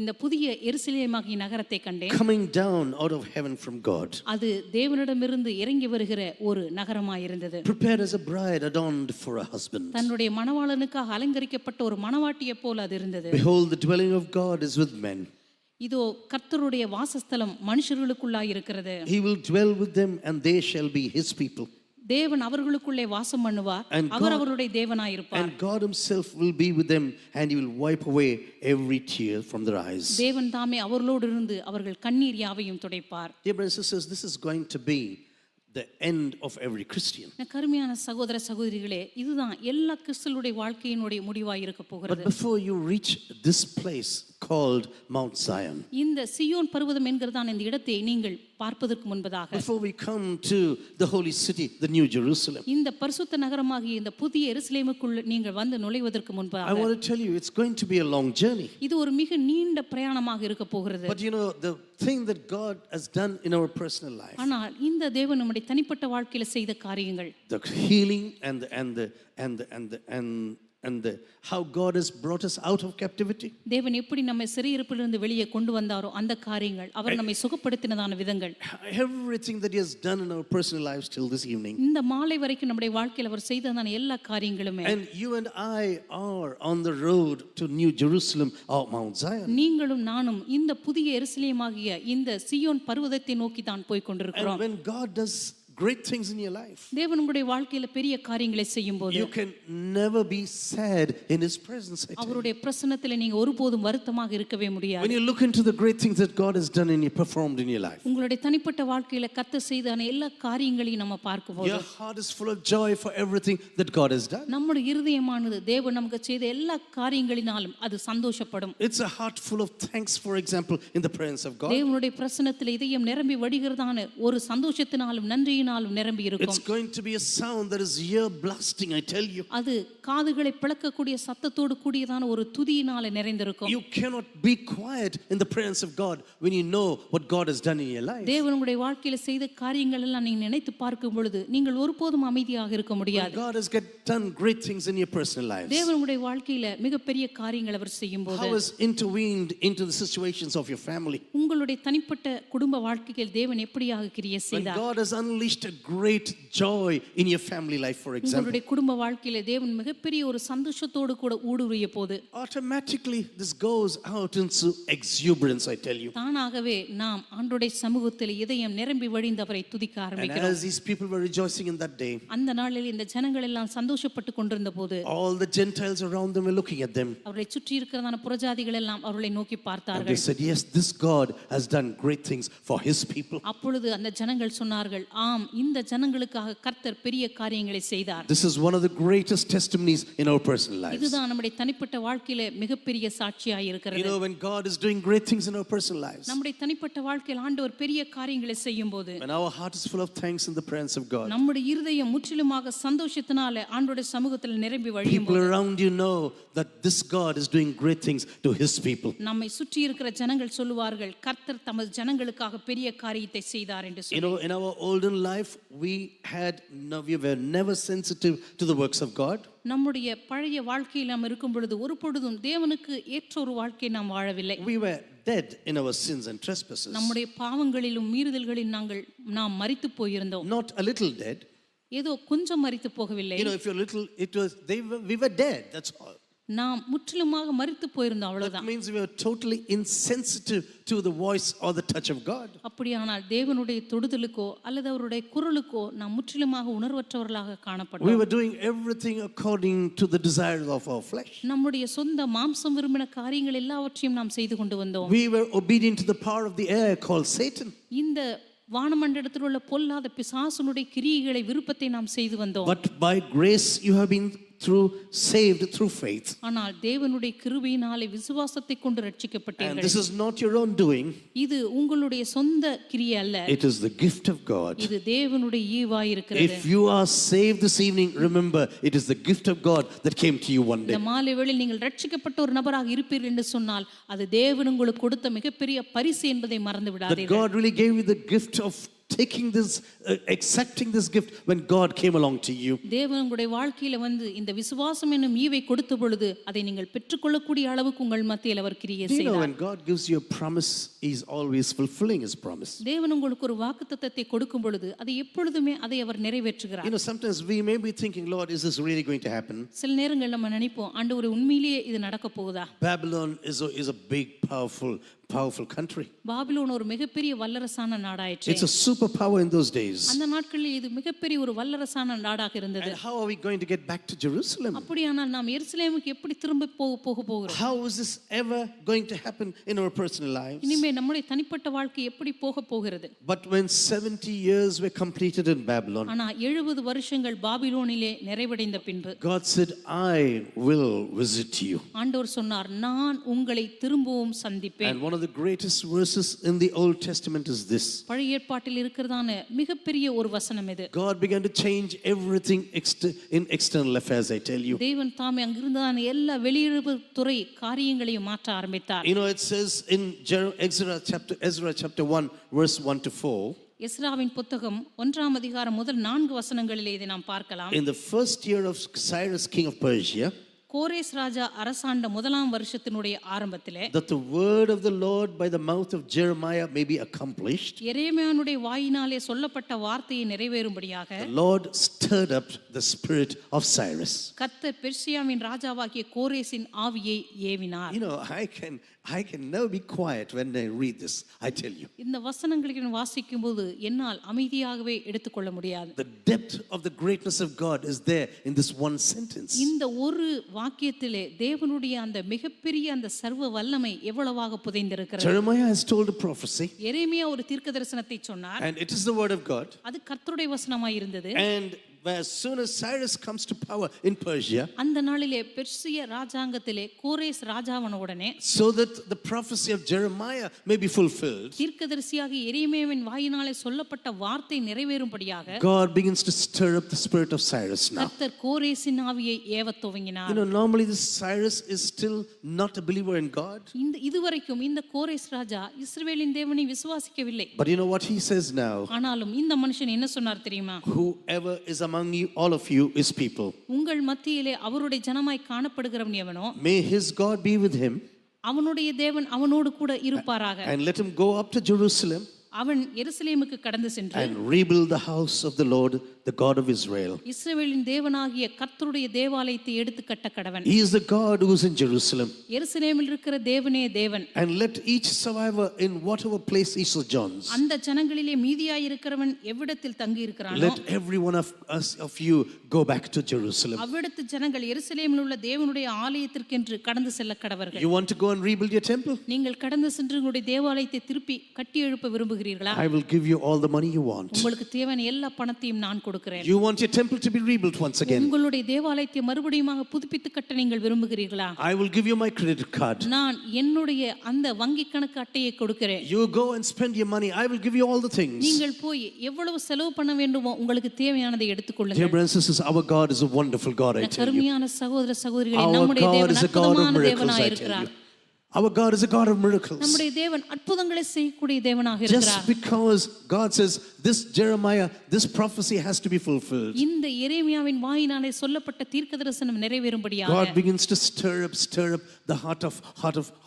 இந்த புதிய எருசலேமாகிய நகரத்தை கண்டேன், coming down out of heaven from God, அது தேவனிடமிருந்து இறங்கி வருகிற ஒரு நகரமாயிருந்தது. prepared as a bride adorned for a husband. தன்னுடைய மணவாளனுக்காக அலங்கரிக்கப்பட்ட ஒரு மணவாட்டியை போல அது இருந்தது. Behold, the dwelling of God is with men. இதோ கர்த்தருடைய வாசஸ்தலம் மனுஷர்களுக்குள்ளாய் இருக்கிறது. He will dwell with them and they shall be his people. தேவன் அவர்களுக்குள்ளே வாசம் பண்ணுவார், அவர் அவர்களுடைய தேவனாய் இருப்பார். And God himself will be with them and he will wipe away every tear from their eyes. தேவன் தாமே அவர்களோடு இருந்து அவர்கள் கண்ணீர் யாவையும் துடைப்பார். Dear brothers and sisters, this is going to be the end of every Christian. கருமையான சகோதர சகோதரிகளே, இதுதான் எல்லா கிறிஸ்தவருடைய வாழ்க்கையினுடைய முடிவாய் இருக்க போகிறது. But before you reach this place called Mount Zion, இந்த சீயோன் பர்வதம் என்கிறதான இந்த இடத்தை நீங்கள் பார்ப்பதற்கு முன்பதாக before we come to the holy city, the New Jerusalem, இந்த பரிசுத்த நகரமாகிய இந்த புதிய எருசலேமுக்குள் நீங்கள் வந்து நுழைவதற்கு I முன்பதாக want to tell you it's going to be a long journey. இது ஒரு மிக நீண்ட பிரயாணமாக இருக்க போகிறது. But you know, the thing that God has done in our personal life, ஆனால் இந்த தேவன் நம்முடைய தனிப்பட்ட வாழ்க்கையில செய்த காரியங்கள், the healing and the how God has brought us out of captivity, தேவன் எப்படி நம்மை சிறையிருப்பிலிருந்து வெளியே கொண்டு வந்தாரோ அந்த காரியங்கள், அவர் நம்மை சுகப்படுத்தினதான விதங்கள், everything that He has done in our personal lives till this evening. இந்த மாலை வரைக்கும் நம்முடைய வாழ்க்கையில் அவர் செய்ததான எல்லா காரியங்களுமே, And you and I are on the road to New Jerusalem or Mount Zion. நீங்களும் நானும் இந்த புதிய எருசலேமாகிய இந்த சீயோன் பர்வதத்தை நோக்கி தான் போய் And கொண்டிருக்கிறோம். when God does great things in your life, தேவன் உங்களுடைய வாழ்க்கையில பெரிய காரியங்களை செய்யும் போது you can never be sad in His presence. I tell you. அவருடைய பிரசன்னத்தில் நீங்க ஒருபோதும் வருத்தமாக இருக்கவே முடியாது. When you look into the great things that God has done and He performed in your life, உங்களுடைய தனிப்பட்ட வாழ்க்கையில கர்த்தர் செய்தான எல்லா காரியங்களையும் நம்ம பார்க்கும்போது your heart is full of joy for everything that God has done. நம்முடைய இருதயமானது தேவன் நமக்கு செய்த எல்லா காரியங்களினாலும் அது சந்தோஷப்படும். It's a heart full of thanks, for example, in the presence of God. தேவனுடைய பிரசன்னத்தில் இதயம் நிரம்பி வடிகிறதான ஒரு சந்தோஷத்தினாலும் நன்றியினாலும் நிரம்பி இருக்கும். It's going to be a sound that is ear blasting, I tell you. அது காதுகளை பிளக்கக்கூடிய சத்தத்தோடு கூடியதான ஒரு துதியினால நிறைந்திருக்கும். You cannot be quiet in the presence of God when you know what God has done in your life. தேவன் உங்களுடைய வாழ்க்கையில செய்த காரியங்கள் எல்லாம் நீங்க நினைத்து பார்க்கும் பொழுது நீங்கள் ஒருபோதும் அமைதியாக இருக்க When முடியாது. God has done great things in your personal lives, தேவன் உங்களுடைய வாழ்க்கையில மிகப்பெரிய காரியங்கள் அவர் செய்யும் போது, how has intervened into the situations of your family, உங்களுடைய தனிப்பட்ட குடும்ப வாழ்க்கையில் தேவன் எப்படியாக கிரியை when செய்தார், God has unleashed a great joy in your family life, for example, உங்களுடைய குடும்ப வாழ்க்கையில தேவன் மிகப்பெரிய ஒரு சந்தோஷத்தோடு கூட ஊடுருவிய போது automatically this goes out into exuberance, I tell you. தானாகவே நாம் ஆண்டவருடைய சமூகத்தில் இதயம் நிரம்பி வழிந்தவரை துதிக்க And ஆரம்பிக்கிறோம். as these people were rejoicing in that day, அந்த நாளில் இந்த ஜனங்கள் எல்லாம் சந்தோஷப்பட்டு கொண்டிருந்த போது all the Gentiles around them were looking at them. அவர்களை சுற்றி இருக்கிறதான புறஜாதிகள் எல்லாம் அவர்களை நோக்கி And they பார்த்தார்கள். said, yes, this God has done great things for His people. அப்பொழுது அந்த ஜனங்கள் சொன்னார்கள், ஆம், இந்த ஜனங்களுக்காக கர்த்தர் பெரிய காரியங்களை செய்தார். This is one of the greatest testimonies in our personal lives. இதுதான் நம்முடைய தனிப்பட்ட வாழ்க்கையில மிகப்பெரிய சாட்சியாய் You இருக்கிறது. know, when God is doing great things in our personal lives, நம்முடைய தனிப்பட்ட வாழ்க்கையில் ஆண்டவர் பெரிய காரியங்களை செய்யும் போது when our heart is full of thanks in the presence of God, நம்முடைய இருதயம் முற்றிலுமாக சந்தோஷத்தினால ஆண்டவருடைய சமூகத்தில் நிரம்பி வழியும் people போது around you know that this God is doing great things to His people. நம்மை சுற்றி இருக்கிற ஜனங்கள் சொல்லுவார்கள், கர்த்தர் தமது ஜனங்களுக்காக பெரிய காரியத்தை செய்தார் என்று You சொல்லி. know, in our olden life, we were never sensitive to the works of God. நம்முடைய பழைய வாழ்க்கையில் நாம் இருக்கும் பொழுது ஒரு பொழுதும் தேவனுக்கு ஏற்ற ஒரு வாழ்க்கை நாம் வாழவில்லை. We were dead in our sins and trespasses. நம்முடைய பாவங்களிலும் மீறுதல்களில் நாம் மரித்து போயிருந்தோம். Not a little dead. ஏதோ கொஞ்சம் மரித்து போகவில்லை. You know, if you're little, we were dead, that's all. நாம் முற்றிலுமாக மரித்து போயிருந்தோம், That அவ்வளவுதான். means we were totally insensitive to the voice or the touch of God. அப்படியானால் தேவனுடைய தொடுதலுக்கோ அல்லது அவருடைய குரலுக்கோ நாம் முற்றிலுமாக உணர்வற்றவர்களாக We காணப்பட்டோம். were doing everything according to the desires of our flesh. நம்முடைய சொந்த மாம்சம் விரும்பின காரியங்கள் எல்லாவற்றையும் நாம் செய்து கொண்டு வந்தோம். We were obedient to the power of the air called Satan. இந்த வானமண்டலத்தில் உள்ள பொல்லாத பிசாசுனுடைய கிரியைகளை விருப்பத்தை நாம் செய்து வந்தோம். But by grace you have been saved through faith. ஆனால் தேவனுடைய கிருபையினாலே விசுவாசத்தை கொண்டு And ரட்சிக்கப்பட்டீர்கள். this is not your own doing. இது உங்களுடைய சொந்த கிரியை அல்ல, It is the gift of God. இது தேவனுடைய ஈவாய் இருக்கிறது. If you are saved this evening, remember it is the gift of God that came to you one day. இந்த மாலை வேளையில் நீங்கள் ரட்சிக்கப்பட்ட ஒரு நபராக இருப்பீர்கள் என்று சொன்னால் அது தேவன் உங்களுக்கு கொடுத்த மிகப்பெரிய பரிசு என்பதை மறந்து That விடாதீர்கள். God really gave you the gift of taking this, accepting this gift when God came along to you. தேவன் உங்களுடைய வாழ்க்கையில வந்து இந்த விசுவாசம் என்னும் ஈவை கொடுத்த பொழுது அதை நீங்கள் பெற்றுக்கொள்ளக்கூடிய அளவுக்கு உங்கள் மத்தியில் அவர் கிரியை Do you know செய்தார். when God gives you a promise, He's always fulfilling His promise. தேவன் உங்களுக்கு ஒரு வாக்குத்தத்தத்தை கொடுக்கும் பொழுது அதை எப்பொழுதுமே அதை அவர் நிறைவேற்றுகிறார். You know, sometimes we may be thinking, Lord, is this really going to happen? சில நேரங்கள் நம்ம நினைப்போம், ஆண்டவரே உண்மையிலேயே இது நடக்க போகுதா? Babylon is a big, powerful country. Babylon ஒரு மிகப்பெரிய வல்லரசான நாடாயிற்று. It's a superpower in those days. அந்த நாட்களில் இது மிகப்பெரிய ஒரு வல்லரசான நாடாக இருந்தது. And how are we going to get back to Jerusalem? அப்படியானால் நாம் எருசலேமுக்கு எப்படி திரும்ப போக போகிறோம்? How is this ever going to happen in our personal lives? இனிமே நம்முடைய தனிப்பட்ட வாழ்க்கை எப்படி போக போகிறது? But when 70 years were completed in Babylon, ஆனா 70 வருஷங்கள் பாபிலோனிலே நிறைவடைந்த பின்பு God said, I will visit you. ஆண்டவர் சொன்னார், நான் உங்களை திரும்பவும் சந்திப்பேன். And one of of the greatest verses in the Old Testament is this. பழைய ஏற்பாட்டில் இருக்கிறதான மிகப்பெரிய ஒரு வசனம் இது. God began to change everything in external affairs, I tell you. தேவன் தாமே அங்கிருந்தான எல்லா வெளியுறவு துறை காரியங்களையும் மாற்ற ஆரம்பித்தார். You know, it says in Ezra chapter 1 verse 1 to 4. எஸ்ராவின் புத்தகம் 1ஆம் அதிகாரம் முதல் 4 வசனங்களிலே இதை நாம் பார்க்கலாம். In the first year of Cyrus king of Persia, கோரேஸ் ராஜா அரசாண்ட முதலாம் வருஷத்தினுடைய ஆரம்பத்திலே, that the word of the Lord by the mouth of Jeremiah may be accomplished, எரேமியானுடைய வாயினாலே சொல்லப்பட்ட வார்த்தையை நிறைவேறும்படியாக the Lord stirred up the spirit of Cyrus. கர்த்தர் பெர்சியாவின் ராஜாவாகிய கோரேசின் ஆவியை ஏவினார். You know, I can never be quiet when I read this, I tell you. இந்த வசனங்களை நான் வாசிக்கும்போது என்னால் அமைதியாகவே எடுத்துக்கொள்ள முடியாது. The depth of the greatness of God is there in this one sentence. இந்த ஒரு வாக்கியத்திலே தேவனுடைய அந்த மிகப்பெரிய அந்த சர்வ வல்லமை எவ்வளவாக புதைந்திருக்கிறது. Jeremiah has told a prophecy, எரேமியா ஒரு தீர்க்கதரிசனத்தை சொன்னார். and it is the word of God. அது கர்த்தருடைய வசனமாய் இருந்தது. And as soon as Cyrus comes to power in Persia, அந்த நாளிலே பெர்சிய ராஜாங்கத்திலே கோரேஸ் ராஜாவான உடனே, so that the prophecy of Jeremiah may be fulfilled, தீர்க்கதரிசியாகிய எரேமியாவின் வாயினாலே சொல்லப்பட்ட வார்த்தை நிறைவேறும்படியாக God begins to stir up the spirit of Cyrus now. கர்த்தர் கோரேசின் ஆவியை ஏவத் துவங்கினார். You know, normally this Cyrus is still not a believer in God. இந்த இதுவரைக்கும் இந்த கோரேஸ் ராஜா இஸ்ரவேலின் தேவனை விசுவாசிக்கவில்லை. But you know what he says now? ஆனாலும் இந்த மனுஷன் என்ன சொன்னார் தெரியுமா? Whoever is among you, all of you, is people. உங்கள் மத்தியிலே அவருடைய ஜனமாய் காணப்படுகிறவன் எவனோ, May his God be with him, அவனுடைய தேவன் அவனோடு கூட இருப்பாராக. and let him go up to Jerusalem அவன் எருசலேமுக்கு கடந்து சென்று and rebuild the house of the Lord, the God of Israel. இஸ்ரவேலின் தேவனாகிய கர்த்தருடைய தேவாலயத்தை எடுத்து கட்ட கடவன். He is the God who is in Jerusalem. எருசலேமில் இருக்கிற தேவனே தேவன். And let each survivor in whatever place he sojourns, அந்த ஜனங்களிலே மீதியாய் இருக்கிறவன் எவ்விடத்தில் தங்கி இருக்கிறானோ, let every one of us of you go back to Jerusalem. அவ்விடத்து ஜனங்கள் எருசலேமில் உள்ள தேவனுடைய ஆலயத்திற்கென்று கடந்து செல்ல கடவர்கள். You want to go and rebuild your temple? நீங்கள் கடந்து சென்று உங்களுடைய தேவாலயத்தை திருப்பி கட்டி எழுப்ப விரும்புகிறீர்களா? I will give you all the money you want. உங்களுக்கு தேவையான எல்லா பணத்தையும் நான் கொடுக்கிறேன். You want your temple to be rebuilt once again? உங்களுடைய தேவாலயத்தை மறுபடியும் புதுப்பித்து கட்ட நீங்கள் விரும்புகிறீர்களா? I will give you my credit card. நான் என்னுடைய அந்த வங்கி கணக்கு அட்டையை கொடுக்கிறேன். You go and spend your money. I will give you all the things. நீங்கள் போய் எவ்வளவு செலவு பண்ண வேண்டுமோ உங்களுக்கு தேவையானதை Dear எடுத்துக்கொள்ளுங்கள். brothers and sisters, our God is a wonderful God, I tell you. கருமையான சகோதர சகோதரிகளே, Our நம்முடைய God தேவன் is a God of அற்புதமான miracles, தேவனாய் I tell இருக்கிறார். you. Our God is a God of miracles. நம்முடைய தேவன் அற்புதங்களை செய்யக்கூடிய தேவனாக Just இருக்கிறார். because God says this Jeremiah, this prophecy has to be fulfilled, இந்த எரேமியாவின் வாயினாலே சொல்லப்பட்ட தீர்க்கதரிசனம் நிறைவேறும்படியாக God begins to stir up the heart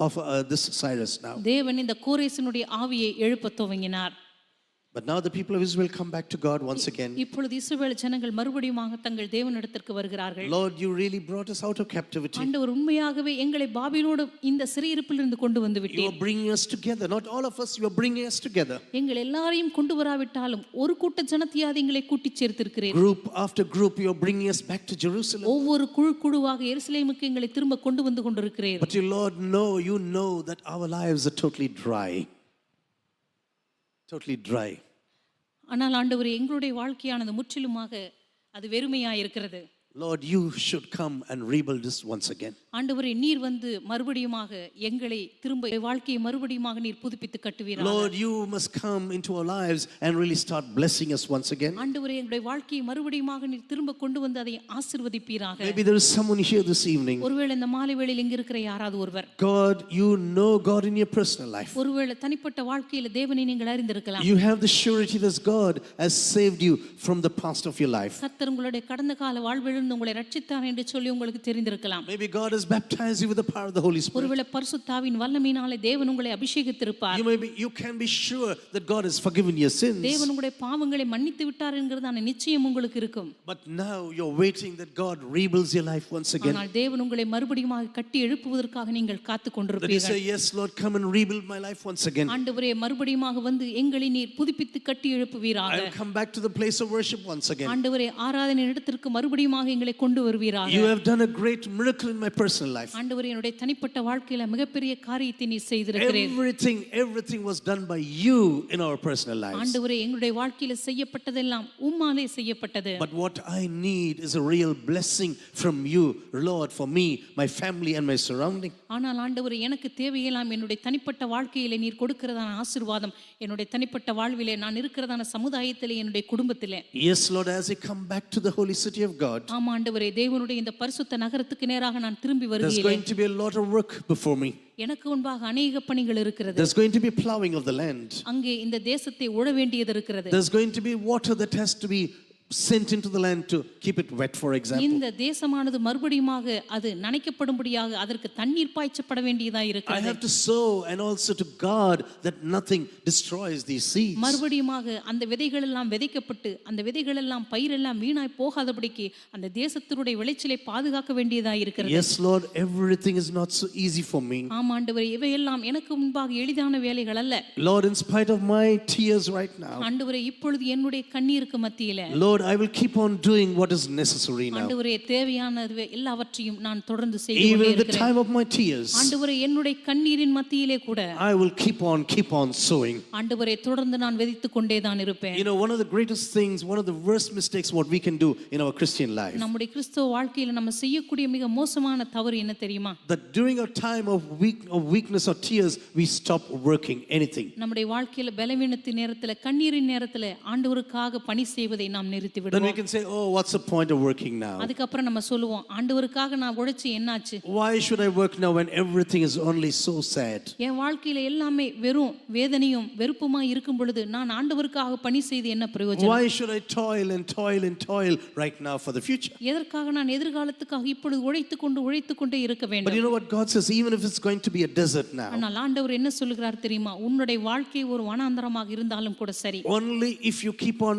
of this Cyrus now. தேவன் இந்த கோரேசினுடைய ஆவியை எழுப்பத் துவங்கினார். But now the people of Israel come back to God once again. இப்பொழுது இஸ்ரவேல் ஜனங்கள் மறுபடியுமாக தங்கள் தேவனிடத்திற்கு வருகிறார்கள். Lord, you really brought us out of captivity. ஆண்டவர் உண்மையாகவே எங்களை பாபிலோடு இந்த சிறையிருப்பிலிருந்து கொண்டு வந்து You விட்டீர். are bringing us together. Not all of us, you are bringing us together. எங்கள் எல்லாரையும் கொண்டு வராவிட்டாலும் ஒரு கூட்ட ஜனத்தையாவது எங்களை கூட்டிச் சேர்த்திருக்கிறீர். Group after group, you are bringing us back to Jerusalem. ஒவ்வொரு குழுவாக எருசலேமுக்கு எங்களை திரும்ப கொண்டு வந்து கொண்டிருக்கிறீர். But you, Lord, you know that our lives are totally dry. Totally dry. ஆனால் ஆண்டவரே, எங்களுடைய வாழ்க்கையானது முற்றிலுமாக அது வெறுமையாக இருக்கிறது. Lord, you should come and rebuild this once again. ஆண்டவரே, நீர் வந்து மறுபடியுமாக எங்களை திரும்ப வாழ்க்கையை மறுபடியுமாக நீர் புதுப்பித்து கட்டுவீராக. Lord, you must come into our lives and really start blessing us once again. ஆண்டவரே, எங்களுடைய வாழ்க்கையை மறுபடியுமாக நீர் திரும்ப கொண்டு வந்து அதை ஆசீர்வதிப்பீராக. Maybe there is someone here this evening. ஒருவேளை இந்த மாலை வேளையில் இங்க இருக்கிற யாராவது ஒருவர், God, you know God in your personal life. ஒருவேளை தனிப்பட்ட வாழ்க்கையில தேவனை நீங்கள் அறிந்திருக்கலாம். You have the surety that God has saved you from the past of your life. கர்த்தர் உங்களுடைய கடந்த கால வாழ்விலிருந்து உங்களை ரட்சித்தார் என்று சொல்லி உங்களுக்கு தெரிந்திருக்கலாம். Maybe God has baptized you with the power of the Holy Spirit. ஒருவேளை பரிசுத்த ஆவியின் வல்லமையினாலே தேவன் உங்களை அபிஷேகித்திருப்பார். You can be sure that God has forgiven your sins. தேவன் உங்களுடைய பாவங்களை மன்னித்து விட்டார் என்கிறதான நிச்சயம் உங்களுக்கு இருக்கும். But now you're waiting that God rebuilds your life once again. ஆனால் தேவன் உங்களை மறுபடியுமாக கட்டி எழுப்புவதற்காக நீங்கள் காத்துக் That you கொண்டிருப்பீர்கள். say, yes, Lord, come and rebuild my life once again. ஆண்டவரே, மறுபடியுமாக வந்து எங்களை நீர் புதுப்பித்து கட்டி எழுப்புவீராக. I'll come back to the place of worship once again. ஆண்டவரே, ஆராதனை இடத்திற்கு மறுபடியுமாக நிச்சயமாக எங்களை கொண்டு வருவீராக. You have done a great miracle in my personal life. ஆண்டவரே, என்னுடைய தனிப்பட்ட வாழ்க்கையில மிகப்பெரிய காரியத்தை நீர் செய்திருக்கிறீர். Everything was done by you in our personal lives. ஆண்டவரே, எங்களுடைய வாழ்க்கையில செய்யப்பட்டதெல்லாம் உம்மாலே செய்யப்பட்டது. But what I need is a real blessing from you, Lord, for me, my family and my surrounding. ஆனால் ஆண்டவரே, எனக்கு தேவையெல்லாம் என்னுடைய தனிப்பட்ட வாழ்க்கையிலே நீர் கொடுக்கிறதான ஆசீர்வாதம், என்னுடைய தனிப்பட்ட வாழ்விலே நான் இருக்கிறதான சமுதாயத்திலே, என்னுடைய குடும்பத்திலே. Yes, Lord, as I come back to the holy city of God, ஆமா ஆண்டவரே, தேவனுடைய இந்த பரிசுத்த நகரத்துக்கு நேராக நான் திரும்பி there's வருகிறேன். going to be a lot of work before me. எனக்கு முன்பாக அநேக பணிகள் இருக்கிறது. There's going to be plowing of the land. அங்கே இந்த தேசத்தை உழ வேண்டியது இருக்கிறது. There's going to be water that has to be sent into the land to keep it wet, for example. இந்த தேசமானது மறுபடியுமாக அது நனைக்கப்படும்படியாக அதற்கு தண்ணீர் பாய்ச்சப்பட வேண்டியதா I இருக்கிறது. have to sow and also to guard that nothing destroys these seeds. மறுபடியுமாக அந்த விதைகள் எல்லாம் விதைக்கப்பட்டு அந்த விதைகள் எல்லாம் பயிரெல்லாம் வீணாய் போகாதபடிக்கு அந்த தேசத்தினுடைய விளைச்சலை பாதுகாக்க வேண்டியதா இருக்கிறது. Yes, Lord, everything is not so easy for me. ஆமா ஆண்டவரே, இவையெல்லாம் எனக்கு முன்பாக எளிதான வேலைகள் அல்ல. Lord, in spite of my tears right now, ஆண்டவரே, இப்பொழுது என்னுடைய கண்ணீருக்கு மத்தியில Lord, I will keep on doing what is necessary now. ஆண்டவரே, தேவையான எல்லாவற்றையும் நான் தொடர்ந்து செய்து Even கொண்டே in the இருக்கிறேன். time of my tears, ஆண்டவரே, என்னுடைய கண்ணீரின் மத்தியிலே கூட I will keep on sowing. ஆண்டவரே, தொடர்ந்து நான் விதைத்துக் கொண்டே தான் இருப்பேன். You know, one of the greatest things, one of the worst mistakes what we can do in our Christian life, நம்முடைய கிறிஸ்தவ வாழ்க்கையில நம்ம செய்யக்கூடிய மிக மோசமான தவறு என்ன தெரியுமா? that during our time of weakness or tears, we stop working anything. நம்முடைய வாழ்க்கையில பலவீனத்தின் நேரத்துல, கண்ணீரின் நேரத்துல ஆண்டவருக்காக பணி செய்வதை நாம் நிறுத்தி Then we விடுவோம். can say, oh, what's the point of working now? அதுக்கப்புறம் நம்ம சொல்லுவோம், ஆண்டவருக்காக நான் உழைச்சு என்னாச்சு? Why should I work now when everything is only so sad? என் வாழ்க்கையில எல்லாமே வெறும் வேதனையும் வெறுப்புமா இருக்கும் பொழுது நான் ஆண்டவருக்காக பணி செய்து என்ன பிரயோஜனம்? Why should I toil and toil and toil right now for the future? எதற்காக நான் எதிர்காலத்துக்காக இப்பொழுது உழைத்துக்கொண்டே இருக்க But வேண்டும்? you know what God says, even if it's going to be a desert now, ஆனால் ஆண்டவர் என்ன சொல்லுகிறார் தெரியுமா? உன்னுடைய வாழ்க்கை ஒரு வனாந்தரமாக இருந்தாலும் கூட சரி, only if you keep on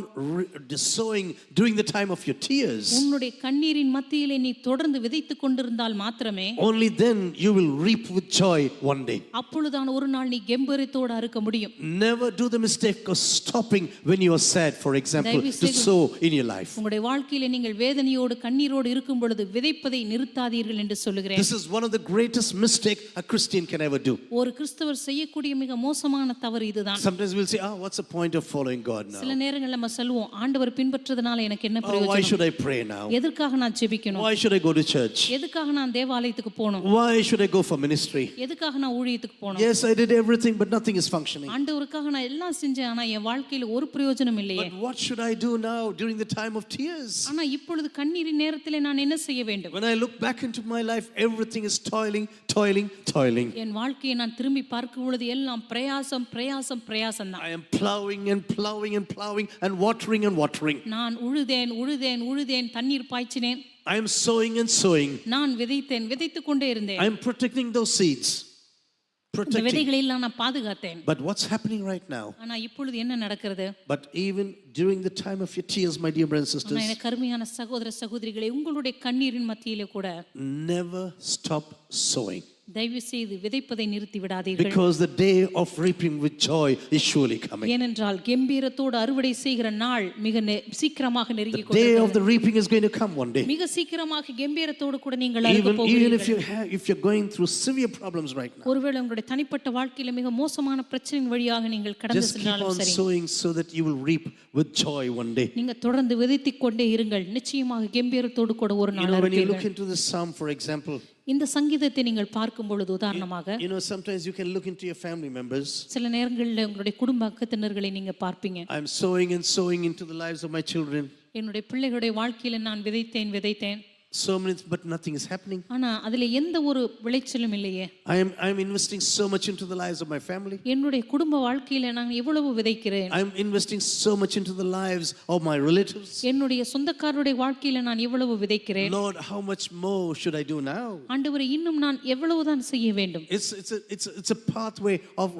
sowing during the time of your tears, உன்னுடைய கண்ணீரின் மத்தியிலே நீ தொடர்ந்து விதைத்துக் கொண்டிருந்தால் மாத்திரமே, only then you will reap with joy one day. அப்பொழுதுதான் ஒரு நாள் நீ கெம்பீரத்தோடு அறுக்க முடியும். Never do the mistake of stopping when you are sad, for example, to sow in your life. உங்களுடைய வாழ்க்கையிலே நீங்கள் வேதனையோடு கண்ணீரோடு இருக்கும் பொழுது விதைப்பதை நிறுத்தாதீர்கள் என்று சொல்லுகிறேன். This is one of the greatest mistakes a Christian can ever do. ஒரு கிறிஸ்தவர் செய்யக்கூடிய மிக மோசமான தவறு இதுதான். Sometimes we'll say, what's the point of following God now? சில நேரங்களில் நம்ம சொல்லுவோம், ஆண்டவர் பின்பற்றதுனால எனக்கு என்ன Why பிரயோஜனம்? should I pray now? எதற்காக நான் ஜெபிக்கணும்? Why should I go to church? எதுக்காக நான் தேவாலயத்துக்கு போகணும்? Why should I go for ministry? எதுக்காக நான் ஊழியத்துக்கு போகணும்? Yes, I did everything, but nothing is functioning. ஆண்டவருக்காக நான் எல்லாம் செஞ்சேன், ஆனா என் வாழ்க்கையில ஒரு பிரயோஜனம் இல்லையே. But what should I do now during the time of tears? ஆனா இப்பொழுது கண்ணீரின் நேரத்திலே நான் என்ன செய்ய வேண்டும்? When I look back into my life, everything is toiling. என் வாழ்க்கையை நான் திரும்பி பார்க்கும் பொழுது எல்லாம் பிரயாசம் தான். I am plowing and watering. நான் உழுதேன் தண்ணீர் பாய்ச்சினேன். I am sowing. நான் விதைத்துக் கொண்டே இருந்தேன். I am protecting those seeds. இந்த விதைகளை எல்லாம் நான் பாதுகாத்தேன். But what's happening right now? ஆனா இப்பொழுது என்ன நடக்கிறது? But even during the time of your tears, my dear brothers and sisters, எனக்கு அருமையான சகோதர சகோதரிகளே, உங்களுடைய கண்ணீரின் மத்தியிலே கூட never stop sowing. தயவு செய்து விதைப்பதை நிறுத்தி விடாதீர்கள். Because the day of reaping with joy is surely coming. ஏனென்றால் கெம்பீரத்தோடு அறுவடை செய்கிற நாள் மிக சீக்கிரமாக நெருங்கி The day of the reaping is going to come one day. மிக சீக்கிரமாக கெம்பீரத்தோடு கூட நீங்கள் அறுக்க Even போகிறீர்கள். if you're going through severe problems right now, ஒருவேளை உங்களுடைய தனிப்பட்ட வாழ்க்கையில மிக மோசமான பிரச்சனையின் வழியாக நீங்கள் கடந்து just keep சென்றாலும் on சரி, sowing so that you will reap with joy one day. நீங்க தொடர்ந்து விதைத்துக் கொண்டே இருங்கள். நிச்சயமாக கெம்பீரத்தோடு கூட ஒரு You நாள் know, when you look அறுப்பீர்கள். into this psalm, for example, இந்த சங்கீதத்தை நீங்கள் பார்க்கும் பொழுது உதாரணமாக, you know, sometimes you can look into your family members. சில நேரங்களில் உங்களுடைய குடும்ப அங்கத்தினர்களை நீங்க பார்ப்பீங்க. I'm sowing into the lives of my children. என்னுடைய பிள்ளைகளுடைய வாழ்க்கையில நான் விதைத்தேன். So many, but nothing is happening. ஆனா அதுல எந்த ஒரு விளைச்சலும் இல்லையே. I'm investing so much into the lives of my family. என்னுடைய குடும்ப வாழ்க்கையில நான் எவ்வளவு விதைக்கிறேன். I'm investing so much into the lives of my relatives. என்னுடைய சொந்தக்காரருடைய வாழ்க்கையில நான் எவ்வளவு விதைக்கிறேன். Lord, how much more should I do now? ஆண்டவரே, இன்னும் நான் எவ்வளவுதான் செய்ய வேண்டும்? It's a pathway of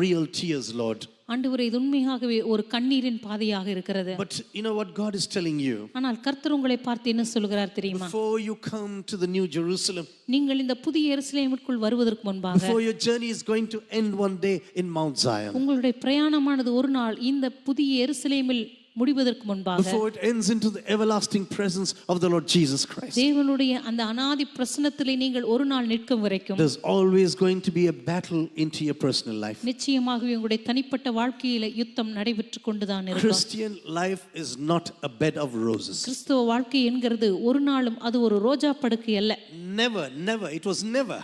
real tears, Lord. ஆண்டவரே, இது உண்மையாகவே ஒரு கண்ணீரின் பாதையாக இருக்கிறது. But you know what God is telling you? ஆனால் கர்த்தர் உங்களை பார்த்து என்ன சொல்கிறார் தெரியுமா? Before you come to the new Jerusalem, நீங்கள் இந்த புதிய எருசலேமுக்குள் வருவதற்கு முன்பாக, before your journey is going to end one day in Mount Zion, உங்களுடைய பிரயாணமானது ஒரு நாள் இந்த புதிய எருசலேமில் முடிவதற்கு முன்பாக before it ends into the everlasting presence of the Lord Jesus Christ. தேவனுடைய அந்த அநாதி பிரசன்னத்திலே நீங்கள் ஒரு நாள் நிற்கும் வரைக்கும் There's always going to be a battle into your personal life. நிச்சயமாகவே உங்களுடைய தனிப்பட்ட வாழ்க்கையில யுத்தம் நடைபெற்று கொண்டுதான் இருக்கும். Christian life is not a bed of roses. கிறிஸ்தவ வாழ்க்கை என்கிறது ஒரு நாளும் அது ஒரு ரோஜா படுக்கை அல்ல. Never. It was never.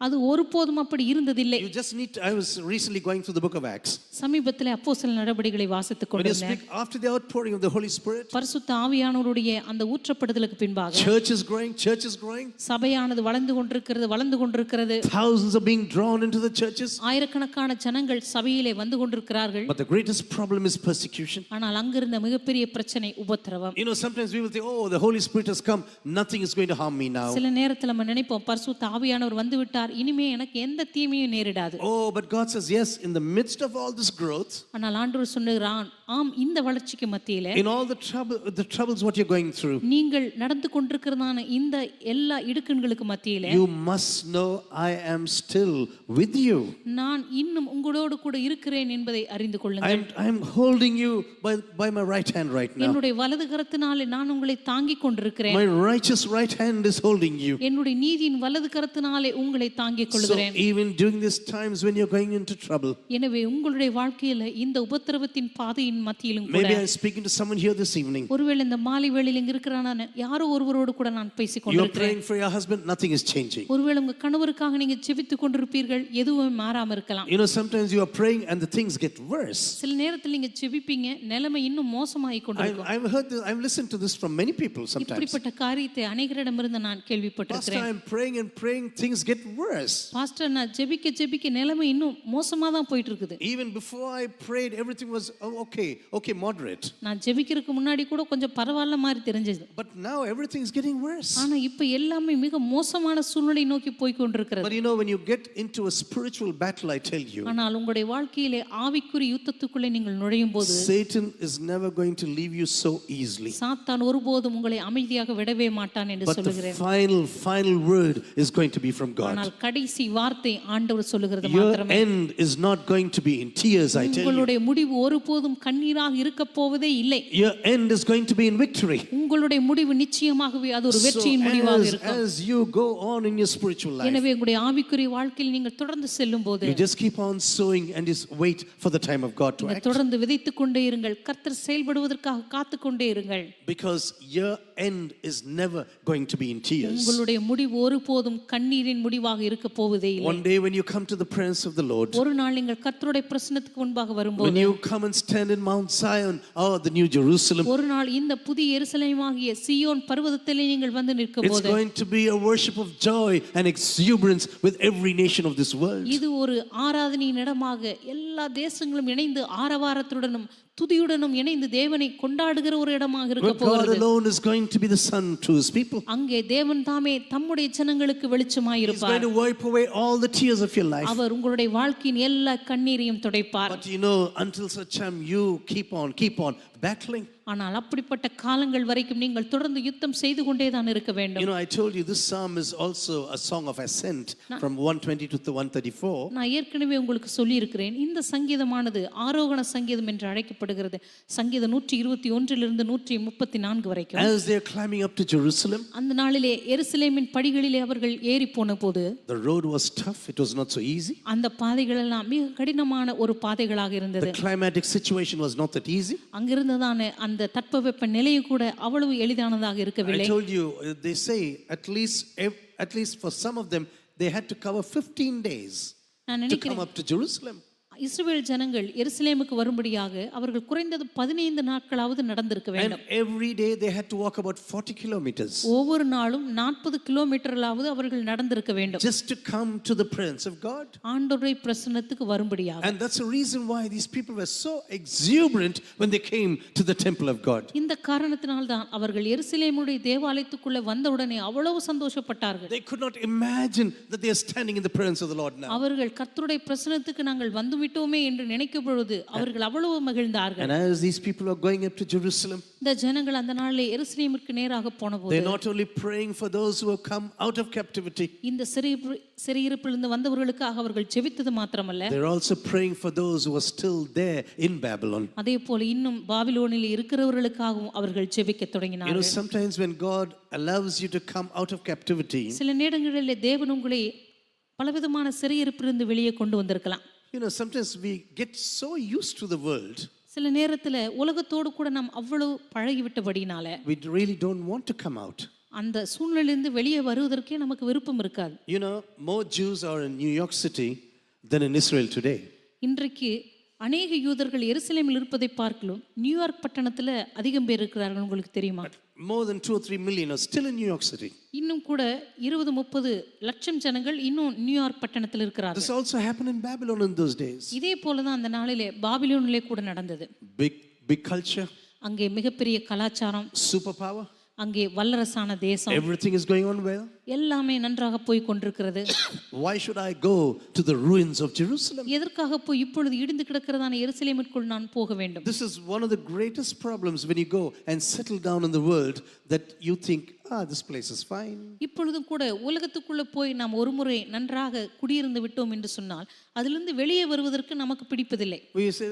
அது ஒருபோதும் அப்படி இருந்ததில்லை. You just need to, I was recently going through the book of Acts. சமீபத்திலே அப்போஸ்தலர் நடபடிகளை வாசித்துக் When you கொண்டிருந்தேன். speak after the outpouring of the Holy Spirit, பரிசுத்த ஆவியானவருடைய அந்த ஊற்றப்படுதலுக்கு பின்பாக church is growing. சபையானது வளர்ந்து கொண்டிருக்கிறது. Thousands are being drawn into the churches. ஆயிரக்கணக்கான ஜனங்கள் சபையிலே வந்து கொண்டிருக்கிறார்கள். But the greatest problem is persecution. ஆனால் அங்கிருந்த மிகப்பெரிய பிரச்சனை உபத்திரவம். You know, sometimes we will think, oh, the Holy Spirit has come, nothing is going to harm me now. சில நேரத்துல நம்ம நினைப்போம் பரிசுத்த ஆவியானவர் வந்து விட்டார், இனிமே எனக்கு எந்த தீமையும் நேரிடாது. Oh, but God says, yes, in the midst of all this growth, ஆனால் ஆண்டவர் சொல்லுகிறான், ஆம், இந்த வளர்ச்சிக்கு மத்தியிலே in all the troubles what you're going through, நீங்கள் நடந்து கொண்டிருக்கிறதான இந்த எல்லா இடுக்கண்களுக்கு மத்தியிலே you must know I am still with you. நான் இன்னும் உங்களோடு கூட இருக்கிறேன் என்பதை அறிந்து கொள்ளுங்கள். I'm holding you by my right hand right now. என்னுடைய வலது கரத்தினாலே நான் உங்களை தாங்கிக் கொண்டிருக்கிறேன். My righteous right hand is holding you. என்னுடைய நீதியின் வலது கரத்தினாலே உங்களை தாங்கிக் So கொள்கிறேன். even during these times when you're going into trouble, எனவே உங்களுடைய வாழ்க்கையில இந்த உபத்திரவத்தின் பாதையின் மத்தியிலும் கூட maybe I'm speaking to someone here this evening. ஒருவேளை இந்த மாலை வேளையில் இங்க இருக்கிறான யாரோ ஒருவரோடு கூட நான் பேசிக் You're கொண்டிருக்கிறேன். praying for your husband, nothing is changing. ஒருவேளை உங்க கணவருக்காக நீங்க ஜெபித்துக் கொண்டிருப்பீர்கள், எதுவும் மாறாம இருக்கலாம். You know, sometimes you are praying and the things get worse. சில நேரத்தில் நீங்க ஜெபிப்பீங்க, நிலைமை இன்னும் மோசமாகிக் கொண்டிருக்கும். I've heard this, I've listened to this from many people sometimes. இப்படிப்பட்ட காரியத்தை அநேகரிடமிருந்து நான் Pastor, கேள்விப்பட்டிருக்கிறேன். I'm praying, things get worse. Pastor, நான் ஜெபிக்க நிலைமை இன்னும் மோசமா தான் போயிட்டு இருக்குது. Even before I prayed, everything was okay, moderate. நான் ஜெபிக்கிறதுக்கு முன்னாடி கூட கொஞ்சம் பரவாயில்ல மாதிரி தெரிஞ்சது. But now everything is getting worse. ஆனா இப்ப எல்லாமே மிக மோசமான சூழ்நிலை நோக்கி போய் கொண்டிருக்கிறது. But you know, when you get into a spiritual battle, I tell you, ஆனால் உங்களுடைய வாழ்க்கையிலே ஆவிக்குரிய யுத்தத்துக்குள்ளே நீங்கள் நுழையும் போது Satan is never going to leave you so easily. சாத்தான் ஒருபோதும் உங்களை அமைதியாக விடவே மாட்டான் என்று But the சொல்லுகிறேன். final word is going to be from God. ஆனால் கடைசி வார்த்தை ஆண்டவர் சொல்லுகிறது Your மாத்திரமே. end is not going to be in tears, I tell you. உங்களுடைய முடிவு ஒருபோதும் கண்ணீராக இருக்க போவதே இல்லை. Your end is going to be in victory. உங்களுடைய முடிவு நிச்சயமாகவே அது ஒரு வெற்றியின் So முடிவாக இருக்கும். as you go on in your spiritual life, எனவே உங்களுடைய ஆவிக்குரிய வாழ்க்கையில் நீங்கள் தொடர்ந்து செல்லும் போது you just keep on sowing and just wait for the time of God to act. தொடர்ந்து விதைத்துக் கொண்டே இருங்கள். கர்த்தர் செயல்படுவதற்காக காத்துக் கொண்டே இருங்கள். Because your end is never going to be in tears. உங்களுடைய முடிவு ஒருபோதும் கண்ணீரின் முடிவாக இருக்க போவதே இல்லை. One day when you come to the presence of the Lord, ஒரு நாள் நீங்கள் கர்த்தருடைய பிரசன்னத்துக்கு முன்பாக when வரும்போது you come and stand in Mount Zion, the New Jerusalem, ஒரு நாள் இந்த புதிய எருசலேமாகிய சீயோன் பர்வதத்திலே நீங்கள் வந்து it's நிற்கும்போது going to be a worship of joy and exuberance with every nation of this world. இது ஒரு ஆராதனையின் இடமாக எல்லா தேசங்களும் இணைந்து ஆரவாரத்துடனும் துதியுடனும் இணைந்து தேவனை கொண்டாடுகிற ஒரு இடமாக இருக்க Where God போகிறது. alone is going to be the sun to his people. அங்கே தேவன் தாமே தம்முடைய ஜனங்களுக்கு வெளிச்சமாய் He's இருப்பார். going to wipe away all the tears of your life. அவர் உங்களுடைய வாழ்க்கையின் எல்லா கண்ணீரையும் துடைப்பார். But you know, until such time you keep on battling. ஆனால் அப்படிப்பட்ட காலங்கள் வரைக்கும் நீங்கள் தொடர்ந்து யுத்தம் செய்து கொண்டே தான் இருக்க வேண்டும். You know, I told you this psalm is also a song of ascent from 120 to 134. நான் ஏற்கனவே உங்களுக்கு சொல்லி இருக்கிறேன், இந்த சங்கீதமானது ஆரோகண சங்கீதம் என்று அழைக்கப்படுகிறது. சங்கீதம் 121 இலிருந்து 134 வரைக்கும். As they are climbing up to Jerusalem, அந்த நாளிலே எருசலேமின் படிகளிலே அவர்கள் ஏறி போன போது the road was tough, it was not so easy. அந்த பாதைகள் எல்லாம் மிக கடினமான ஒரு பாதைகளாக இருந்தது. The climatic situation was not that easy. அங்கிருந்ததான அந்த தட்பவெப்ப நிலையும் கூட அவ்வளவு எளிதானதாக I இருக்கவில்லை. told you, they say at least for some of them they had to cover 15 days நான் to நினைக்கிறேன் come up to Jerusalem. இஸ்ரவேல் ஜனங்கள் எருசலேமுக்கு வரும்படியாக அவர்கள் குறைந்தது 15 நாட்களாவது நடந்திருக்க And வேண்டும். every day they had to walk about 40 kilometers ஒவ்வொரு நாளும் 40 கிலோமீட்டர்களாவது அவர்கள் நடந்திருக்க வேண்டும், just to come to the presence of God. ஆண்டவருடைய பிரசன்னத்துக்கு வரும்படியாக. And that's the reason why these people were so exuberant when they came to the temple of God. இந்த காரணத்தினால்தான் அவர்கள் எருசலேமுடைய தேவாலயத்துக்குள்ள வந்தவுடனே அவ்வளவு சந்தோஷப்பட்டார்கள். They could not imagine that they are standing in the presence of the Lord now. அவர்கள் கர்த்தருடைய பிரசன்னத்துக்கு நாங்கள் வந்துவிட்டோம் வந்துவிட்டோமே என்று நினைக்கும் பொழுது அவர்கள் அவ்வளவு மகிழ்ந்தார்கள். And as these people are going up to Jerusalem, இந்த ஜனங்கள் அந்த நாளிலே எருசலேமிற்கு நேராக போனபோது they're not only praying for those who have come out of captivity, இந்த சிறையிருப்பிலிருந்து வந்தவர்களுக்காக அவர்கள் ஜெபித்தது மாத்திரமல்ல, they're also praying for those who are still there in Babylon. அதே போல இன்னும் பாபிலோனில் இருக்கிறவர்களுக்காகவும் அவர்கள் ஜெபிக்க You know, தொடங்கினார்கள். sometimes when God allows you to come out of captivity, சில நேரங்களில் தேவன் உங்களை பலவிதமான சிறையிருப்பிலிருந்து வெளியே கொண்டு வந்திருக்கலாம். you know, sometimes we get so used to the world, சில நேரத்துல உலகத்தோடு கூட நாம் அவ்வளவு பழகிவிட்டபடினால we really don't want to come out. அந்த சூழ்நிலையிலிருந்து வெளியே வருவதற்கே நமக்கு விருப்பம் இருக்காது. You know, more Jews are in New York City than in Israel today. இன்றைக்கு அநேக யூதர்கள் எருசலேமில் இருப்பதை பார்க்கலாம் நியூயார்க் பட்டணத்துல அதிகம் பேர் இருக்கிறார்கள். உங்களுக்கு தெரியுமா? More than 2 or 3 million are still in New York City. இன்னும் கூட 20-30 லட்சம் ஜனங்கள் இன்னும் நியூயார்க் பட்டணத்தில் இருக்கிறார்கள். This also happened in Babylon in those days. இதே போலதான் அந்த நாளிலே பாபிலோனிலே கூட நடந்தது. Big culture, அங்கே மிகப்பெரிய கலாச்சாரம், superpower, அங்கே வல்லரசான தேசம், everything is going on well. எல்லாமே நன்றாக போய் கொண்டிருக்கிறது. Why should I go to the ruins of Jerusalem? எதற்காக போய் இப்பொழுது இடிந்து கிடக்கிறதான எருசலேமிற்குள் நான் போக வேண்டும்? This is one of the greatest problems when you go and settle down in the world, that you think, this place is fine. இப்பொழுதும் கூட உலகத்துக்குள்ள போய் நாம் ஒருமுறை நன்றாக குடியிருந்து விட்டோம் என்று சொன்னால் அதிலிருந்து வெளியே வருவதற்கு நமக்கு பிடிப்பதில்லை. We say,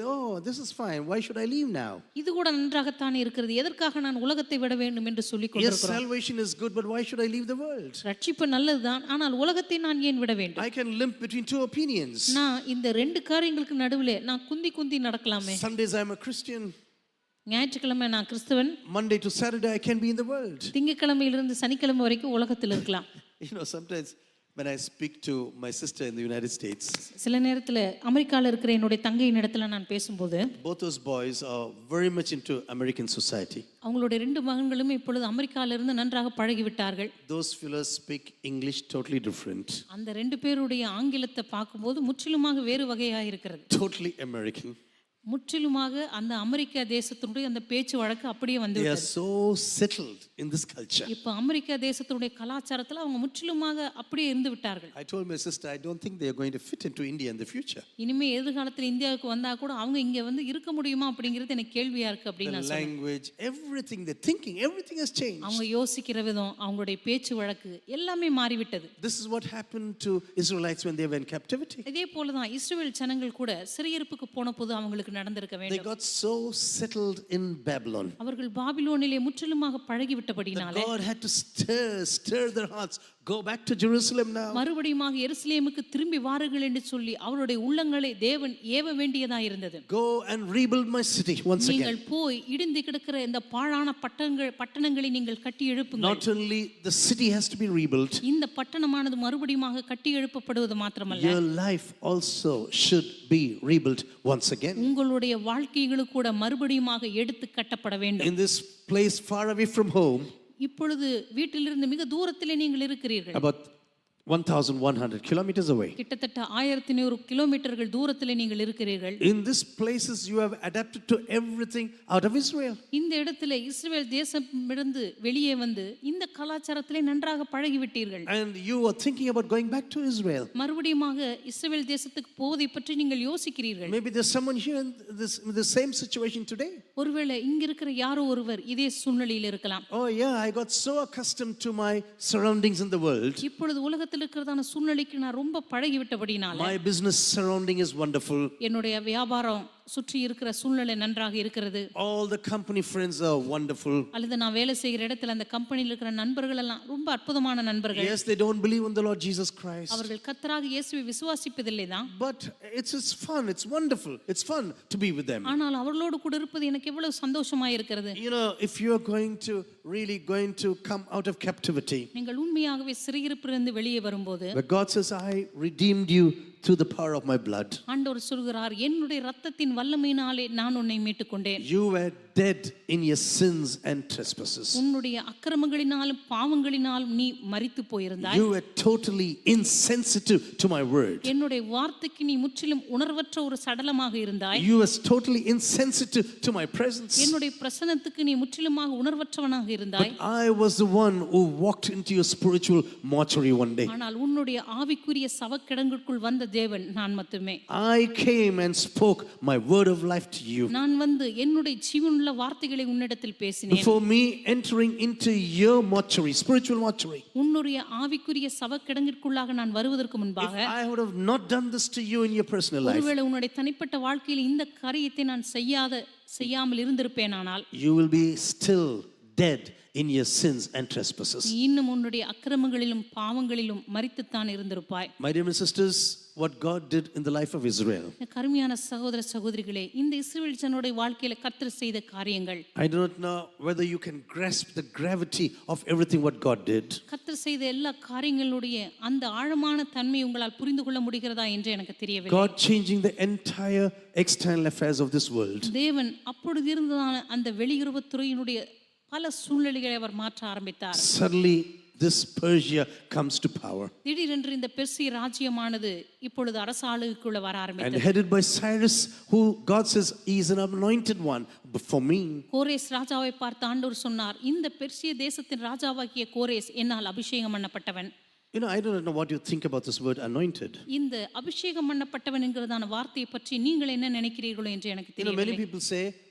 this is fine, why should I leave now? இது கூட நன்றாகத்தானே இருக்கிறது, எதற்காக நான் உலகத்தை விட வேண்டும் என்று சொல்லிக் Yes, கொண்டிருக்கிறோம். salvation is good, but why should I leave the world? ரட்சிப்பு நல்லதுதான், ஆனால் உலகத்தை நான் ஏன் விட வேண்டும்? I can limp between two opinions. நான் இந்த ரெண்டு காரியங்களுக்கு நடுவிலே நான் குந்தி நடக்கலாமே. Sundays I'm a Christian, ஞாயிற்றுக்கிழமை நான் கிறிஸ்தவன், Monday to Saturday I can be in the world. திங்கட்கிழமையிலிருந்து சனிக்கிழமை வரைக்கும் உலகத்தில் இருக்கலாம். You know, sometimes when I speak to my sister in the United States, சில நேரத்தில் அமெரிக்காவில் இருக்கிற என்னுடைய தங்கையின் இடத்துல நான் பேசும்போது, both those boys are very much into American society. அவங்களுடைய ரெண்டு மகன்களும் இப்பொழுது அமெரிக்காவிலிருந்து நன்றாக பழகிவிட்டார்கள். Those fellows speak English totally different. அந்த ரெண்டு பேருடைய ஆங்கிலத்தை பார்க்கும்போது முற்றிலுமாக வேறு வகையாக இருக்கிறது. Totally American. முற்றிலுமாக அந்த அமெரிக்கா தேசத்தினுடைய அந்த பேச்சு வழக்கு அப்படியே வந்து They are so settled in this culture. இப்போ அமெரிக்கா தேசத்தினுடைய கலாச்சாரத்துல அவங்க முற்றிலுமாக அப்படியே இருந்து விட்டார்கள். I told my sister, I don't think they are going to fit into India in the future. இனிமே எதிர்காலத்தில் இந்தியாவுக்கு வந்தா கூட அவங்க இங்க வந்து இருக்க முடியுமா அப்படிங்கிறது எனக்கு கேள்வியா இருக்கு அப்படின்னு The நான் சொன்னேன். language, everything, the thinking, everything has changed. அவங்க யோசிக்கிற விதம், அவங்களுடைய பேச்சு வழக்கு எல்லாமே மாறிவிட்டது. This is what happened to Israelites when they were in captivity. இதே போலதான் இஸ்ரவேல் ஜனங்கள் கூட சிறையிருப்புக்கு போன போது அவங்களுக்கு நடந்திருக்க They வேண்டும். got so settled in Babylon. அவர்கள் பாபிலோனிலே முற்றிலுமாக பழகிவிட்டபடினாலே God had to stir their hearts. Go back to Jerusalem now. மறுபடியுமாக எருசலேமுக்கு திரும்பி வாருங்கள் என்று சொல்லி அவருடைய உள்ளங்களை தேவன் ஏவ வேண்டியதா இருந்தது. Go and rebuild my city once again. நீங்கள் போய் இடிந்து கிடக்கிற இந்த பாழான பட்டணங்களை நீங்கள் கட்டி எழுப்புங்கள். Not only the city has to be rebuilt, இந்த பட்டணமானது மறுபடியுமாக கட்டி எழுப்பப்படுவது மாத்திரமல்ல, your life also should be rebuilt once again. உங்களுடைய வாழ்க்கைகளும் கூட மறுபடியுமாக எடுத்து கட்டப்பட வேண்டும். In this place far away from home, இப்பொழுது வீட்டிலிருந்து மிக தூரத்திலே நீங்கள் இருக்கிறீர்கள். about 1,100 kilometers away. கிட்டத்தட்ட 1100 கிலோமீட்டர்கள் தூரத்திலே நீங்கள் இருக்கிறீர்கள். In these places you have adapted to everything out of Israel. இந்த இடத்திலே இஸ்ரவேல் தேசமிருந்து வெளியே வந்து இந்த கலாச்சாரத்திலே நன்றாக பழகிவிட்டீர்கள். And you are thinking about going back to Israel. மறுபடியுமாக இஸ்ரவேல் தேசத்துக்கு போவதை பற்றி நீங்கள் யோசிக்கிறீர்கள். Maybe there's someone here in the same situation today. ஒருவேளை இங்க இருக்கிற யாரோ ஒருவர் இதே சூழ்நிலையில் இருக்கலாம். Oh yeah, I got so accustomed to my surroundings in the world. இப்பொழுது உலகத்தில் இருக்கிறதான சூழ்நிலைக்கு நான் ரொம்ப பழகிவிட்டபடினால, My business surrounding is wonderful. என்னுடைய வியாபாரம் சுற்றி இருக்கிற சூழ்நிலை நன்றாக இருக்கிறது. All the company friends are wonderful. அல்லது நான் வேலை செய்கிற இடத்துல அந்த கம்பெனியில் இருக்கிற நண்பர்கள் எல்லாம் ரொம்ப அற்புதமான நண்பர்கள். Yes, they don't believe in the Lord Jesus Christ. அவர்கள் கர்த்தராக இயேசுவை விசுவாசிப்பதில்லை தான். But it's fun, it's wonderful. It's fun to be with them. ஆனால் அவர்களோடு கூட இருப்பது எனக்கு எவ்வளவு சந்தோஷமா இருக்கிறது. You know, if you are really going to come out of captivity, நீங்கள் உண்மையாகவே சிறையிருப்பிலிருந்து வெளியே வரும்போது, but God says, I redeemed you through the power of my blood. ஆண்டவர் சொல்கிறார், என்னுடைய இரத்தத்தின் வல்லமையினாலே நான் உன்னை மீட்டுக்கொண்டேன். You were dead in your sins and trespasses. உன்னுடைய அக்கிரமங்களினாலும் பாவங்களினாலும் நீ மரித்து போயிருந்தாய். You were totally insensitive to my word. என்னுடைய வார்த்தைக்கு நீ முற்றிலும் உணர்வற்ற ஒரு சடலமாக இருந்தாய். You were totally insensitive to my presence. என்னுடைய பிரசன்னத்துக்கு நீ முற்றிலுமாக உணர்வற்றவனாக இருந்தாய். But I was the one who walked into your spiritual mortuary one day. ஆனால் உன்னுடைய ஆவிக்குரிய சவக்கிடங்குக்குள் வந்த தேவன் நான் மட்டுமே. I came and spoke my word of life to you. நான் வந்து என்னுடைய ஜீவனுள்ள வார்த்தைகளை உன்னிடத்தில் பேசினேன். Before me entering into your mortuary, spiritual mortuary, உன்னுடைய ஆவிக்குரிய சவக்கிடங்கிற்குள்ளாக நான் வருவதற்கு if முன்பாக I would have not done this to you in your personal life, ஒருவேளை உன்னுடைய தனிப்பட்ட வாழ்க்கையில் இந்த காரியத்தை நான் செய்யாமல் இருந்திருப்பேனானால், you will be still dead in your sins and trespasses. நீ இன்னும் உன்னுடைய அக்கிரமங்களிலும் பாவங்களிலும் மரித்துத்தான் இருந்திருப்பாய். My dear sisters, what God did in the life of Israel, கருமையான சகோதர சகோதரிகளே, இந்த இஸ்ரவேல் ஜனங்களுடைய வாழ்க்கையில கர்த்தர் செய்த காரியங்கள், I do not know whether you can grasp the gravity of everything what God did. கர்த்தர் செய்த எல்லா காரியங்களுடைய அந்த ஆழமான தன்மை உங்களால் புரிந்து கொள்ள முடிகிறதா என்று எனக்கு தெரியவில்லை. God changing the entire external affairs of this world. தேவன் அப்பொழுது இருந்ததான அந்த வெளியுறவுத்துறையினுடைய பல சூழ்நிலைகளை அவர் மாற்ற ஆரம்பித்தார். Suddenly this Persia comes to power, திடீரென்று இந்த பெர்சிய ராஜ்யமானது இப்பொழுது அரசாளுக்குள்ள வர and ஆரம்பித்தது. headed by Cyrus, who God says he is an anointed one for me. கோரேஸ் ராஜாவை பார்த்து ஆண்டவர் சொன்னார், இந்த பெர்சிய தேசத்தின் ராஜாவாகிய கோரேஸ் என்னால் அபிஷேகம் பண்ணப்பட்டவன். You know, I don't know what you think about this word anointed. இந்த அபிஷேகம் பண்ணப்பட்டவன் என்கிறதான வார்த்தையை பற்றி நீங்கள் என்ன நினைக்கிறீர்களோ என்று எனக்கு You know, தெரியவில்லை.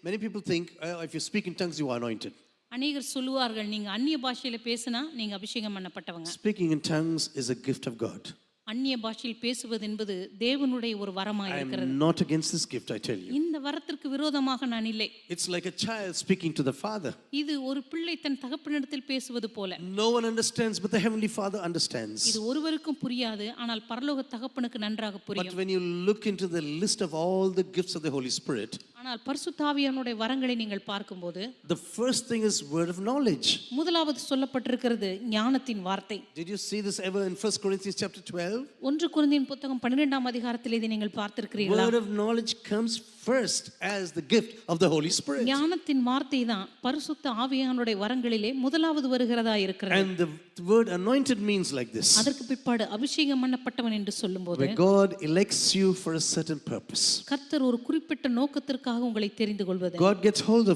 many people think if you speak in tongues you are anointed. அநேகர் சொல்லுவார்கள், நீங்க அந்நிய பாஷையில பேசினா நீங்க அபிஷேகம் பண்ணப்பட்டவங்க. Speaking in tongues is a gift of God. அந்நிய பாஷையில் பேசுவது என்பது தேவனுடைய ஒரு வரமாக I இருக்கிறது. am not against this gift, I tell you. இந்த வரத்திற்கு விரோதமாக நான் இல்லை. It's like a child speaking to the father. இது ஒரு பிள்ளை தன் தகப்பனிடத்தில் பேசுவது போல. No one understands, but the heavenly Father understands. இது ஒருவருக்கும் புரியாது, ஆனால் பரலோக தகப்பனுக்கு நன்றாக But புரியும். when you look into the list of all the gifts of the Holy Spirit, ஆனால் பரிசுத்த ஆவியானவருடைய வரங்களை நீங்கள் பார்க்கும்போது the first thing is word of knowledge. முதலாவது சொல்லப்பட்டிருக்கிறது ஞானத்தின் வார்த்தை. Did you see this ever in 1 Corinthians chapter 12? 1 கொரிந்தியர் புத்தகம் 12ஆம் அதிகாரத்தில் இதை நீங்கள் பார்த்திருக்கிறீர்களா? Word of knowledge comes first as the gift of the Holy Spirit. ஞானத்தின் வார்த்தை தான் பரிசுத்த ஆவியானவருடைய வரங்களிலே முதலாவது வருகிறதா இருக்கிறது. And the word anointed means like this. அதற்கு பிற்பாடு அபிஷேகம் பண்ணப்பட்டவன் என்று சொல்லும்போது, Where God elects you for a certain purpose. கர்த்தர் ஒரு குறிப்பிட்ட நோக்கத்திற்காக உங்களை தெரிந்து கொள்வது. God gets hold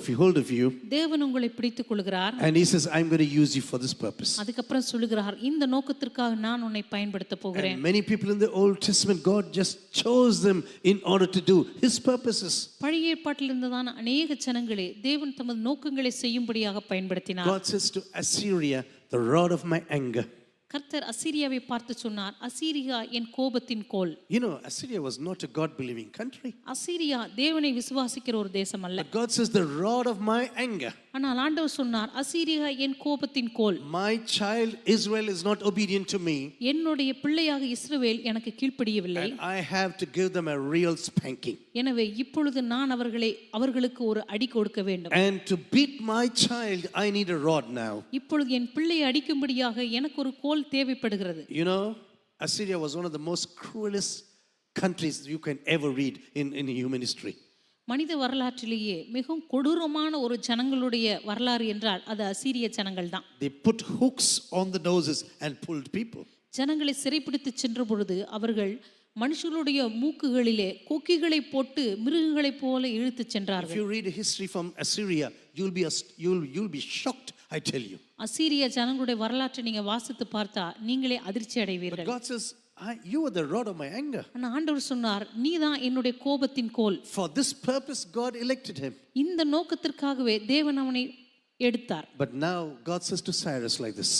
of you தேவன் உங்களை பிடித்துக் கொள்கிறார். and he says, I'm going to use you for this purpose. அதுக்கப்புறம் சொல்லுகிறார், இந்த நோக்கத்திற்காக நான் உன்னை பயன்படுத்த போகிறேன். And many people in the Old Testament, God just chose them in order to do his purposes. பழைய ஏற்பாட்டில் இருந்ததான அநேக ஜனங்களே தேவன் தமது நோக்கங்களை செய்யும்படியாக பயன்படுத்தினார். God says to Assyria, the rod of my anger. கர்த்தர் அசீரியாவை பார்த்து சொன்னார், அசீரியா என் கோபத்தின் கோல். You know, Assyria was not a God-believing country. அசீரியா தேவனை விசுவாசிக்கிற ஒரு தேசம் அல்ல. But God says, the rod of my anger. ஆனால் ஆண்டவர் சொன்னார், அசீரியா என் கோபத்தின் கோல். My child Israel is not obedient to me. என்னுடைய பிள்ளையாக இஸ்ரவேல் எனக்கு கீழ்ப்படியவில்லை. And I have to give them a real spanking. எனவே இப்பொழுது நான் அவர்களுக்கு ஒரு அடி கொடுக்க வேண்டும். And to beat my child, I need a rod now. இப்பொழுது என் பிள்ளையை அடிக்கும்படியாக எனக்கு ஒரு கோல் தேவைப்படுகிறது. You know, Assyria was one of the most cruelest countries you can ever read in human history. மனித வரலாற்றிலேயே மிகவும் கொடூரமான ஒரு ஜனங்களுடைய வரலாறு என்றால் அது அசீரிய ஜனங்கள் தான். They put hooks on the noses and pulled people. ஜனங்களை சிறைப்பிடித்து சென்ற பொழுது அவர்கள் மனுஷர்களுடைய மூக்குகளிலே கொக்கிகளை போட்டு மிருகங்களைப் போல இழுத்து If சென்றார்கள். you read a history from Assyria, you'll be shocked, I tell you. அசீரிய ஜனங்களுடைய வரலாற்றை நீங்க வாசித்து பார்த்தா நீங்களே அதிர்ச்சி But அடைவீர்கள். God says, you are the rod of my anger. ஆனா ஆண்டவர் சொன்னார், நீதான் என்னுடைய கோபத்தின் கோல். For this purpose, God elected him. இந்த நோக்கத்திற்காகவே தேவன் அவனை எடுத்தார். But now God says to Cyrus like this,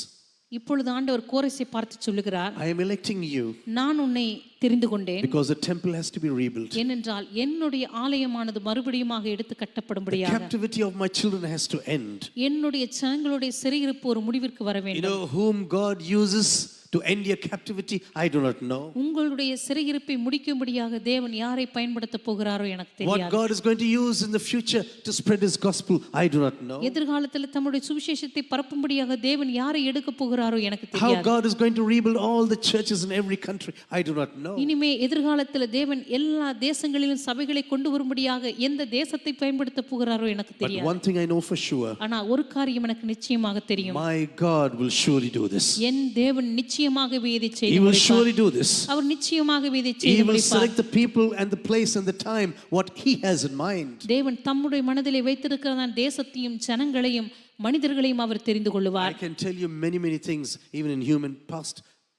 இப்பொழுது ஆண்டவர் கோரேசை பார்த்து சொல்லுகிறார், I am electing you நான் உன்னை தெரிந்து கொண்டேன். because the temple has to be rebuilt. ஏனென்றால் என்னுடைய ஆலயமானது மறுபடியுமாக எடுத்து The கட்டப்படும்படியாக captivity of my children has to end. என்னுடைய ஜனங்களுடைய சிறையிருப்பு ஒரு முடிவிற்கு வர You வேண்டும். know whom God uses to end your captivity? I do not know. உங்களுடைய சிறையிருப்பை முடிக்கும்படியாக தேவன் யாரை பயன்படுத்த போகிறாரோ எனக்கு What தெரியாது. God is going to use in the future to spread his gospel, I do not know. எதிர்காலத்தில் தம்முடைய சுவிசேஷத்தை பரப்பும்படியாக தேவன் யாரை எடுக்க போகிறாரோ எனக்கு How தெரியாது. God is going to rebuild all the churches in every country, I do not know. இனிமே எதிர்காலத்தில் தேவன் எல்லா தேசங்களிலும் சபைகளை கொண்டு வரும்படியாக எந்த தேசத்தை பயன்படுத்த போகிறாரோ எனக்கு But தெரியாது. one thing I know for sure, ஆனா ஒரு காரியம் எனக்கு நிச்சயமாக தெரியும். my God will surely do this. என் தேவன் நிச்சயமாகவே இதை He செய்து will முடிப்பார். surely do this. அவர் நிச்சயமாகவே இதை He செய்து will முடிப்பார். select the people and the place and the time what he has in mind. தேவன் தம்முடைய மனதிலே வைத்திருக்கிற தேசத்தையும் ஜனங்களையும் மனிதர்களையும் அவர் தெரிந்து I கொள்ளுவார். can tell you many things even in human past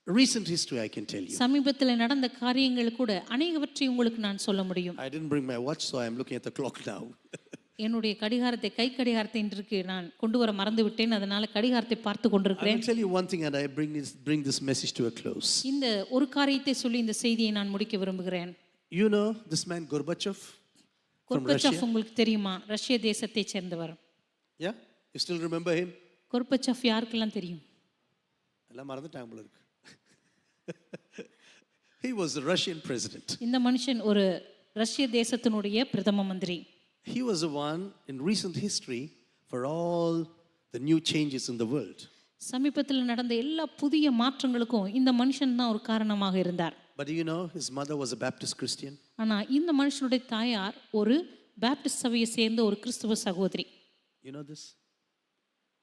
Recent history, I can tell you. சமீபத்தில் நடந்த காரியங்கள் கூட அநேகவற்றை உங்களுக்கு நான் சொல்ல முடியும். I didn't bring my watch, so I'm looking at the clock now. என்னுடைய கடிகாரத்தை கடிகாரத்தை இன்றைக்கு நான் கொண்டு வர மறந்து விட்டேன். அதனால கடிகாரத்தை பார்த்து I கொண்டிருக்கிறேன். will tell you one thing, and I bring this message to a close. இந்த ஒரு காரியத்தை சொல்லி இந்த செய்தியை நான் முடிக்க விரும்புகிறேன். You know this man Gorbachev from Russia? கொர்பச்சேவ் உங்களுக்கு தெரியுமா? ரஷ்ய தேசத்தைச் சேர்ந்தவர். Yeah, you still remember him? கொர்பச்சேவ் யாருக்கெல்லாம் தெரியும்? எல்லாம் மறந்துட்டாங்க போல இருக்கு. He was the Russian president. இந்த மனுஷன் ஒரு ரஷ்ய தேசத்தினுடைய பிரதம மந்திரி. He was the one in recent history for all the new changes in the world. சமீபத்தில் நடந்த எல்லா புதிய மாற்றங்களுக்கும் இந்த மனுஷன் தான் ஒரு காரணமாக இருந்தார். But you know, his mother was a Baptist Christian. ஆனா இந்த மனுஷனுடைய தாயார் ஒரு பாப்டிஸ்ட் சபையை சேர்ந்த ஒரு கிறிஸ்துவ சகோதரி. You know this?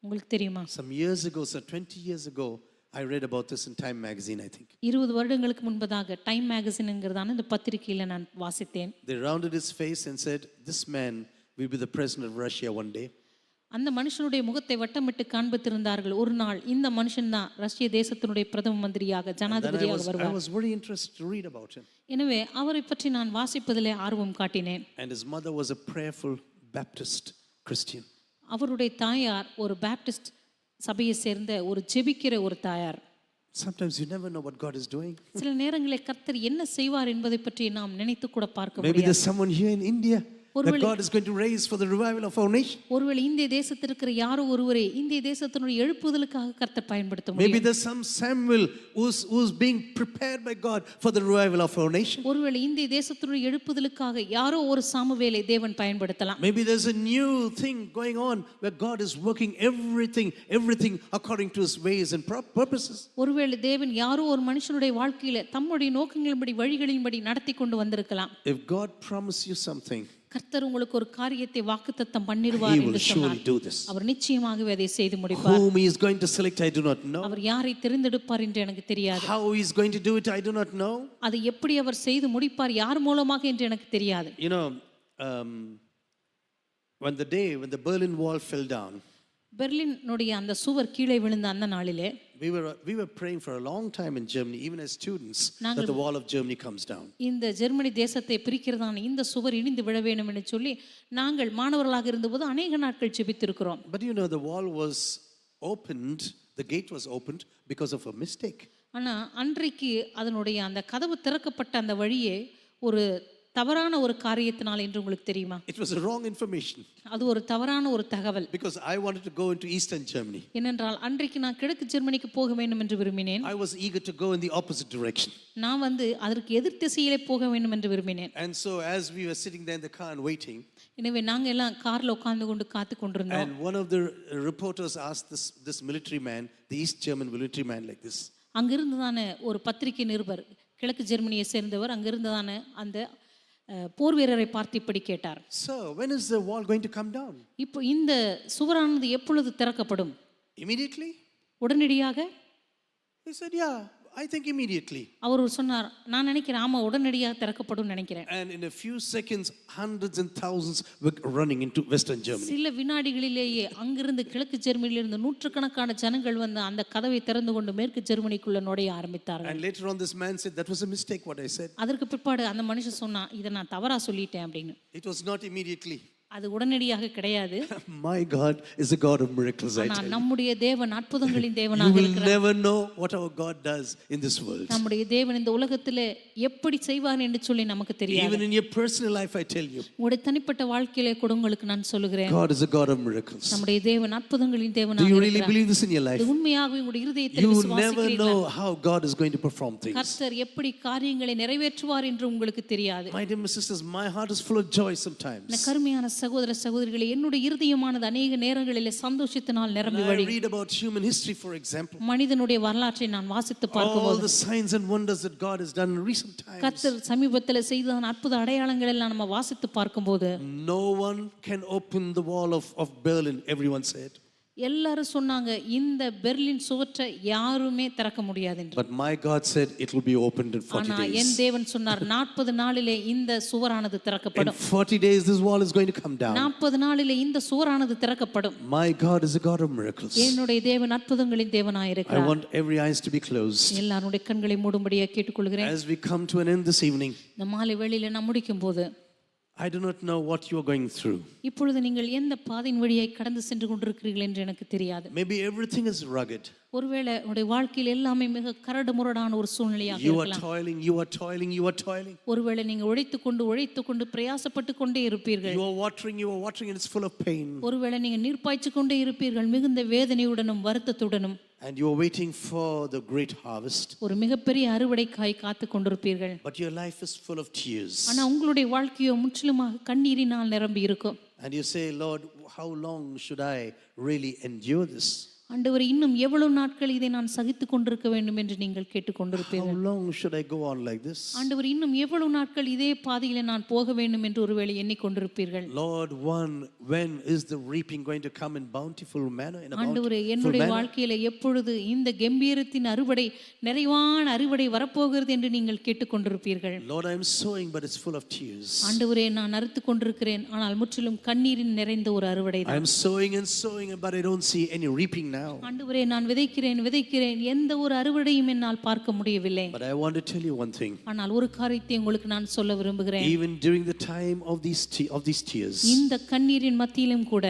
உங்களுக்கு தெரியுமா? Some years ago, 20 years ago, I read about this in Time magazine, I think. 20 வருடங்களுக்கு முன்பதாக டைம் மேகசின்ங்கிறதான இந்த பத்திரிகையில நான் வாசித்தேன். They rounded his face and said, "This man will be the president of Russia one day." அந்த மனுஷனுடைய முகத்தை வட்டமிட்டு காண்பித்திருந்தார்கள். ஒரு நாள் இந்த மனுஷன் தான் ரஷ்ய தேசத்தினுடைய பிரதம மந்திரியாக Then ஜனாதிபதியாக I வருவார். was very interested to read about him. எனவே அவரை பற்றி நான் வாசிப்பதிலே ஆர்வம் காட்டினேன். And his mother was a prayerful Baptist Christian. அவருடைய தாயார் ஒரு பாப்டிஸ்ட் சபையை சேர்ந்த ஒரு ஜெபிக்கிற ஒரு தாயார். Sometimes you never know what God is doing. சில நேரங்களில் கர்த்தர் என்ன செய்வார் என்பதை பற்றி நாம் நினைத்து கூட பார்க்க Maybe முடியாது. there's someone here in India that God is going to raise for the revival of our nation. ஒருவேளை இந்திய தேசத்தில் இருக்கிற யாரோ ஒருவரை இந்திய தேசத்தினுடைய எழுப்புதலுக்காக கர்த்தர் பயன்படுத்த Maybe முடியும். there's some Samuel who's being prepared by God for the revival of our nation. ஒருவேளை இந்திய தேசத்தினுடைய எழுப்புதலுக்காக யாரோ ஒரு சாமுவேலை தேவன் பயன்படுத்தலாம். Maybe there's a new thing going on where God is working everything according to his ways and purposes. ஒருவேளை தேவன் யாரோ ஒரு மனுஷனுடைய வாழ்க்கையில தம்முடைய நோக்கங்களின்படி வழிகளின்படி நடத்தி கொண்டு வந்திருக்கலாம். If God promised you something, கர்த்தர் உங்களுக்கு ஒரு காரியத்தை வாக்குத்தத்தம் பண்ணிடுவார் he will என்று surely சொன்னார். do this. அவர் நிச்சயமாகவே அதை செய்து முடிப்பார். Whom he is going to select, I do not know. அவர் யாரை தெரிந்தெடுப்பார் என்று எனக்கு தெரியாது. How he is going to do it, I do not know. அதை எப்படி அவர் செய்து முடிப்பார் யார் மூலமாக என்று எனக்கு தெரியாது. You know, when the Berlin Wall fell down, பெர்லினுடைய அந்த சுவர் கீழே விழுந்த அந்த நாளிலே we were praying for a long time in Germany, even as students, that the wall of Germany comes down. இந்த ஜெர்மனி தேசத்தை பிரிக்கிறதான இந்த சுவர் இடிந்து விழ வேண்டும் என்று சொல்லி நாங்கள் மாணவர்களாக இருந்தபோது அநேக நாட்கள் ஜெபித்திருக்கிறோம். But you know, the wall was opened, the gate was opened because of a mistake. ஆனா அன்றைக்கு அதனுடைய அந்த கதவு திறக்கப்பட்ட அந்த வழியே ஒரு தவறான ஒரு காரியத்தினால் என்று உங்களுக்கு தெரியுமா? It was a wrong information. அது ஒரு தவறான ஒரு தகவல். Because I wanted to go into Eastern Germany. ஏனென்றால் அன்றைக்கு நான் கிழக்கு ஜெர்மனிக்கு போக வேண்டும் என்று விரும்பினேன். I was eager to go in the opposite direction. நான் அதற்கு எதிர் திசையிலே போக வேண்டும் என்று விரும்பினேன். And so as we were sitting there in the car and waiting, எனவே நாங்க எல்லாம் கார்ல உட்கார்ந்து கொண்டு காத்து கொண்டிருந்தோம். and one of the reporters asked this military man, the East German military man, like this. அங்கிருந்ததான ஒரு பத்திரிகை நிருபர் கிழக்கு ஜெர்மனியை சேர்ந்தவர் அங்கிருந்ததான அந்த போர் வீரரை பார்த்து இப்படி கேட்டார். So when is the wall going to come down? இப்போ இந்த சுவரானது எப்பொழுது திறக்கப்படும்? Immediately? உடனடியாக? He said, yeah, I think immediately. அவர் சொன்னார், நான் நினைக்கிறேன் ஆமா உடனடியாக திறக்கப்படும் நினைக்கிறேன். And in a few seconds, hundreds and thousands were running into Western Germany. சில வினாடிகளிலேயே அங்கிருந்து கிழக்கு ஜெர்மனியிலிருந்து நூற்றுக்கணக்கான ஜனங்கள் வந்து அந்த கதவை திறந்து கொண்டு மேற்கு ஜெர்மனிக்குள்ள நுழைய ஆரம்பித்தார்கள். And later on this man said, that was a mistake what I said. அதற்கு பிற்பாடு அந்த மனுஷன் சொன்னா இதை நான் தவறா சொல்லிட்டேன் அப்படின்னு. It was not immediately. அது உடனடியாக கிடையாது. My God is a God of miracles, I tell you. நம்முடைய தேவன் அற்புதங்களின் தேவனாக You will இருக்கிறார். never know what our God does in this world. நம்முடைய தேவன் இந்த உலகத்திலே எப்படி செய்வார் என்று சொல்லி நமக்கு தெரியாது. Even in your personal life, I tell you, உங்களுடைய தனிப்பட்ட வாழ்க்கையிலே கூட உங்களுக்கு நான் சொல்லுகிறேன், God is a God of miracles. நம்முடைய தேவன் அற்புதங்களின் Do தேவனாக you really இருக்கிறார். believe this in your life? இது உண்மையாகவே உங்களுடைய இதயத்தில் You never விசுவாசிக்கிறீர்களா? know how God is going to perform things. கர்த்தர் எப்படி காரியங்களை நிறைவேற்றுவார் என்று உங்களுக்கு தெரியாது. My dear sisters, my heart is full of joy sometimes. இந்த கருமையான சகோதர சகோதரிகளே, என்னுடைய இருதயமானது அநேக நேரங்களிலே சந்தோஷத்தினால் நிரம்பி I வழியும். read about human history, for example. மனிதனுடைய வரலாற்றை நான் வாசித்து All பார்க்கும்போது the signs and wonders that God has done in recent times. கர்த்தர் சமீபத்தில் செய்த அற்புத அடையாளங்கள் எல்லாம் நம்ம வாசித்து பார்க்கும்போது No one can open the wall of Berlin, everyone said. எல்லாரும் சொன்னாங்க இந்த பெர்லின் சுவற்றை யாருமே திறக்க முடியாது என்று. But my God said it will be opened in 40 ஆனா days. என் தேவன் சொன்னார் 40 நாளிலே இந்த சுவரானது In திறக்கப்படும். 40 days this wall is going to come down. 40 நாளிலே இந்த சுவரானது திறக்கப்படும். My God is a God of miracles. என்னுடைய தேவன் அற்புதங்களின் தேவனாய் I இருக்கிறார். want every eyes to be closed. எல்லாருடைய கண்களை மூடும்படியா கேட்டுக்கொள்கிறேன். As we come to an end this evening, இந்த மாலை வேளையில நான் முடிக்கும் போது I do not know what you are going through. இப்பொழுது நீங்கள் எந்த பாதையின் வழியாய் கடந்து சென்று கொண்டிருக்கிறீர்கள் என்று எனக்கு தெரியாது. Maybe everything is rugged. ஒருவேளை உங்களுடைய வாழ்க்கையில் எல்லாமே மிக கரடு முரடான ஒரு சூழ்நிலையாக You are இருக்கலாம். toiling, you are toiling, you are toiling. ஒருவேளை நீங்க உழைத்துக்கொண்டு பிரயாசப்பட்டு கொண்டே இருப்பீர்கள். You are watering and it's full of pain. ஒருவேளை நீங்க நீர் பாய்ச்சி கொண்டே இருப்பீர்கள் மிகுந்த வேதனையுடனும் வருத்தத்துடனும். And you are waiting for the great harvest. ஒரு மிகப்பெரிய அறுவடைக்காய் காத்து கொண்டிருப்பீர்கள். But your life is full of tears. ஆனா உங்களுடைய வாழ்க்கையோ முற்றிலுமாக கண்ணீரினால் நிரம்பி இருக்கும். And you say, Lord, how long should I really endure this? ஆண்டவரே இன்னும் எவ்வளவு நாட்கள் இதை நான் சகித்துக் கொண்டிருக்க வேண்டும் என்று நீங்கள் How கேட்டுக்கொண்டிருப்பீர்கள். long should I go on like this? ஆண்டவர் இன்னும் எவ்வளவு நாட்கள் இதே பாதையில நான் போக வேண்டும் என்று ஒருவேளை எண்ணிக்கொண்டிருப்பீர்கள். Lord, when is the reaping going to come in bountiful manner? ஆண்டவரே என்னுடைய வாழ்க்கையில எப்பொழுது இந்த கம்பீரத்தின் அறுவடை நிறைவான அறுவடை வரப்போகிறது என்று நீங்கள் கேட்டுக்கொண்டிருப்பீர்கள். Lord, I am sowing but it's full of tears. ஆண்டவரே நான் அறுத்துக் கொண்டிருக்கிறேன் ஆனால் முற்றிலும் கண்ணீரின் நிறைந்த ஒரு அறுவடை I தான். am sowing but I don't see any reaping now. ஆண்டவரே நான் விதைக்கிறேன் எந்த ஒரு அறுவடையும் என்னால் பார்க்க முடியவில்லை. But I want to tell you one thing. ஆனால் ஒரு காரியத்தை உங்களுக்கு நான் சொல்ல விரும்புகிறேன். Even during the time of these tears, இந்த கண்ணீரின் மத்தியிலும் கூட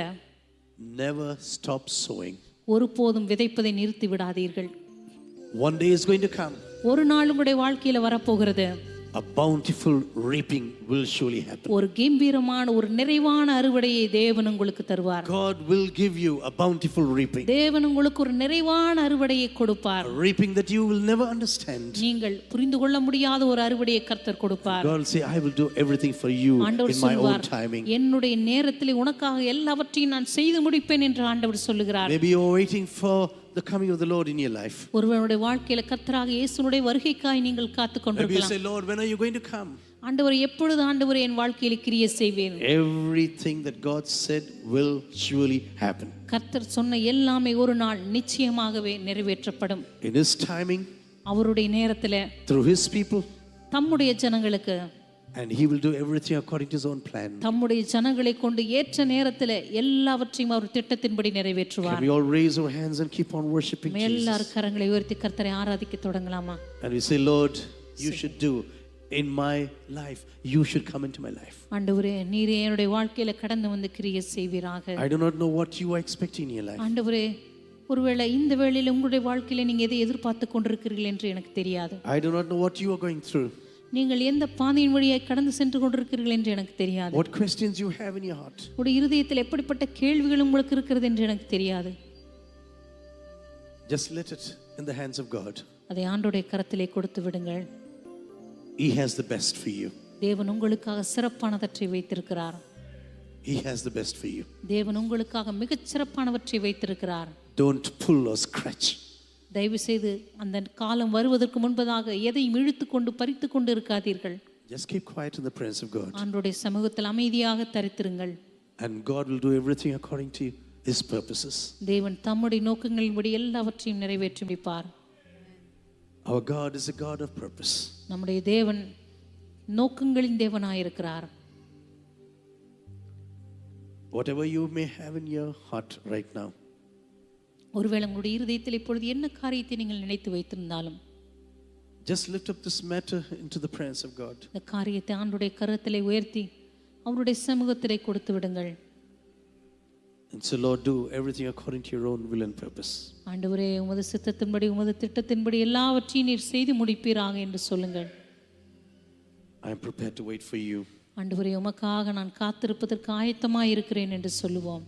never stop sowing. ஒருபோதும் விதைப்பதை நிறுத்தி விடாதீர்கள். One day is going to come. ஒரு நாள் உங்களுடைய வாழ்க்கையில வரப்போகிறது. A bountiful reaping will surely happen. ஒரு கம்பீரமான ஒரு நிறைவான அறுவடையை தேவன் உங்களுக்கு தருவார். God will give you a bountiful reaping. தேவன் உங்களுக்கு ஒரு நிறைவான அறுவடையை கொடுப்பார். A reaping that you will never understand. நீங்கள் புரிந்து கொள்ள முடியாத ஒரு அறுவடையை கர்த்தர் கொடுப்பார். God will say, I will do everything for you ஆண்டவர் in my own சொல்வார் timing. என்னுடைய நேரத்தில் உனக்காக எல்லாவற்றையும் நான் செய்து முடிப்பேன் என்று ஆண்டவர் சொல்லுகிறார். Maybe you are waiting for the coming of the Lord in your life. ஒருவருடைய வாழ்க்கையில கர்த்தராக இயேசுவுடைய வருகைக்காய் நீங்கள் காத்துக் Maybe you கொண்டிருக்கலாம். say, Lord, when are you going to come? ஆண்டவர் எப்பொழுது ஆண்டவரே என் வாழ்க்கையில கிரியை செய்வீர்? Everything that God said will surely happen. கர்த்தர் சொன்ன எல்லாமே ஒரு நாள் நிச்சயமாகவே நிறைவேற்றப்படும். In His timing, அவருடைய நேரத்துல through His people, தம்முடைய ஜனங்களுக்கு and He will do everything according to His own plan. தம்முடைய ஜனங்களை கொண்டு ஏற்ற நேரத்துல எல்லாவற்றையும் அவர் திட்டத்தின்படி Can நிறைவேற்றுவார். we all raise our hands and keep on worshiping Jesus? எல்லார் கரங்களை உயர்த்தி கர்த்தரை ஆராதிக்க தொடங்கலாமா? And we say, Lord, you should do in my life. You should come into my life. ஆண்டவரே நீரே என்னுடைய வாழ்க்கையில கடந்து வந்து கிரியை செய்வீராக. I do not know what you are expecting in your life. ஆண்டவரே ஒருவேளை இந்த வேளையில உங்களுடைய வாழ்க்கையில நீங்க எதை எதிர்பார்த்து கொண்டிருக்கிறீர்கள் என்று எனக்கு தெரியாது. I do not know what you are going through. நீங்கள் எந்த பாதையின் வழியாய் கடந்து சென்று கொண்டிருக்கிறீர்கள் என்று எனக்கு தெரியாது. What questions you have in your heart. உங்களுடைய இருதயத்தில் எப்படிப்பட்ட கேள்விகள் உங்களுக்கு இருக்கிறது என்று எனக்கு தெரியாது. Just let it in the hands of God. அதை ஆண்டவருடைய கரத்திலே கொடுத்து விடுங்கள். He has the best for you. தேவன் உங்களுக்காக சிறப்பானவற்றை வைத்திருக்கிறார். He has the best for you. தேவன் உங்களுக்காக மிகச் சிறப்பானவற்றை வைத்திருக்கிறார். Don't pull or scratch. தயவு செய்து அந்த காலம் வருவதற்கு முன்பதாக எதையும் இழுத்துக்கொண்டு பறித்துக்கொண்டு இருக்காதீர்கள். Just keep quiet in the presence of God. ஆண்டவருடைய சமூகத்தில் அமைதியாக தரித்திருங்கள். And God will do everything according to His purposes. தேவன் தம்முடைய நோக்கங்களின்படி எல்லாவற்றையும் நிறைவேற்றி முடிப்பார். Our God is a God of purpose. நம்முடைய தேவன் நோக்கங்களின் தேவனாயிருக்கிறார். Whatever you may have in your heart right now, ஒருவேளை உங்களுடைய இருதயத்தில் இப்பொழுது என்ன காரியத்தை நீங்கள் நினைத்து வைத்திருந்தாலும் just lift up this matter into the presence of God. இந்த காரியத்தை ஆண்டவருடைய கரத்திலே உயர்த்தி அவருடைய சமூகத்திலே கொடுத்து விடுங்கள். And so, Lord, do everything according to your own will and purpose. ஆண்டவரே உமது சித்தத்தின்படி உமது திட்டத்தின்படி எல்லாவற்றையும் நீர் செய்து முடிப்பீராக என்று சொல்லுங்கள். I am prepared to wait for you. ஆண்டவரே உமக்காக நான் காத்திருப்பதற்கு ஆயத்தமாய் இருக்கிறேன் என்று சொல்லுவோம்.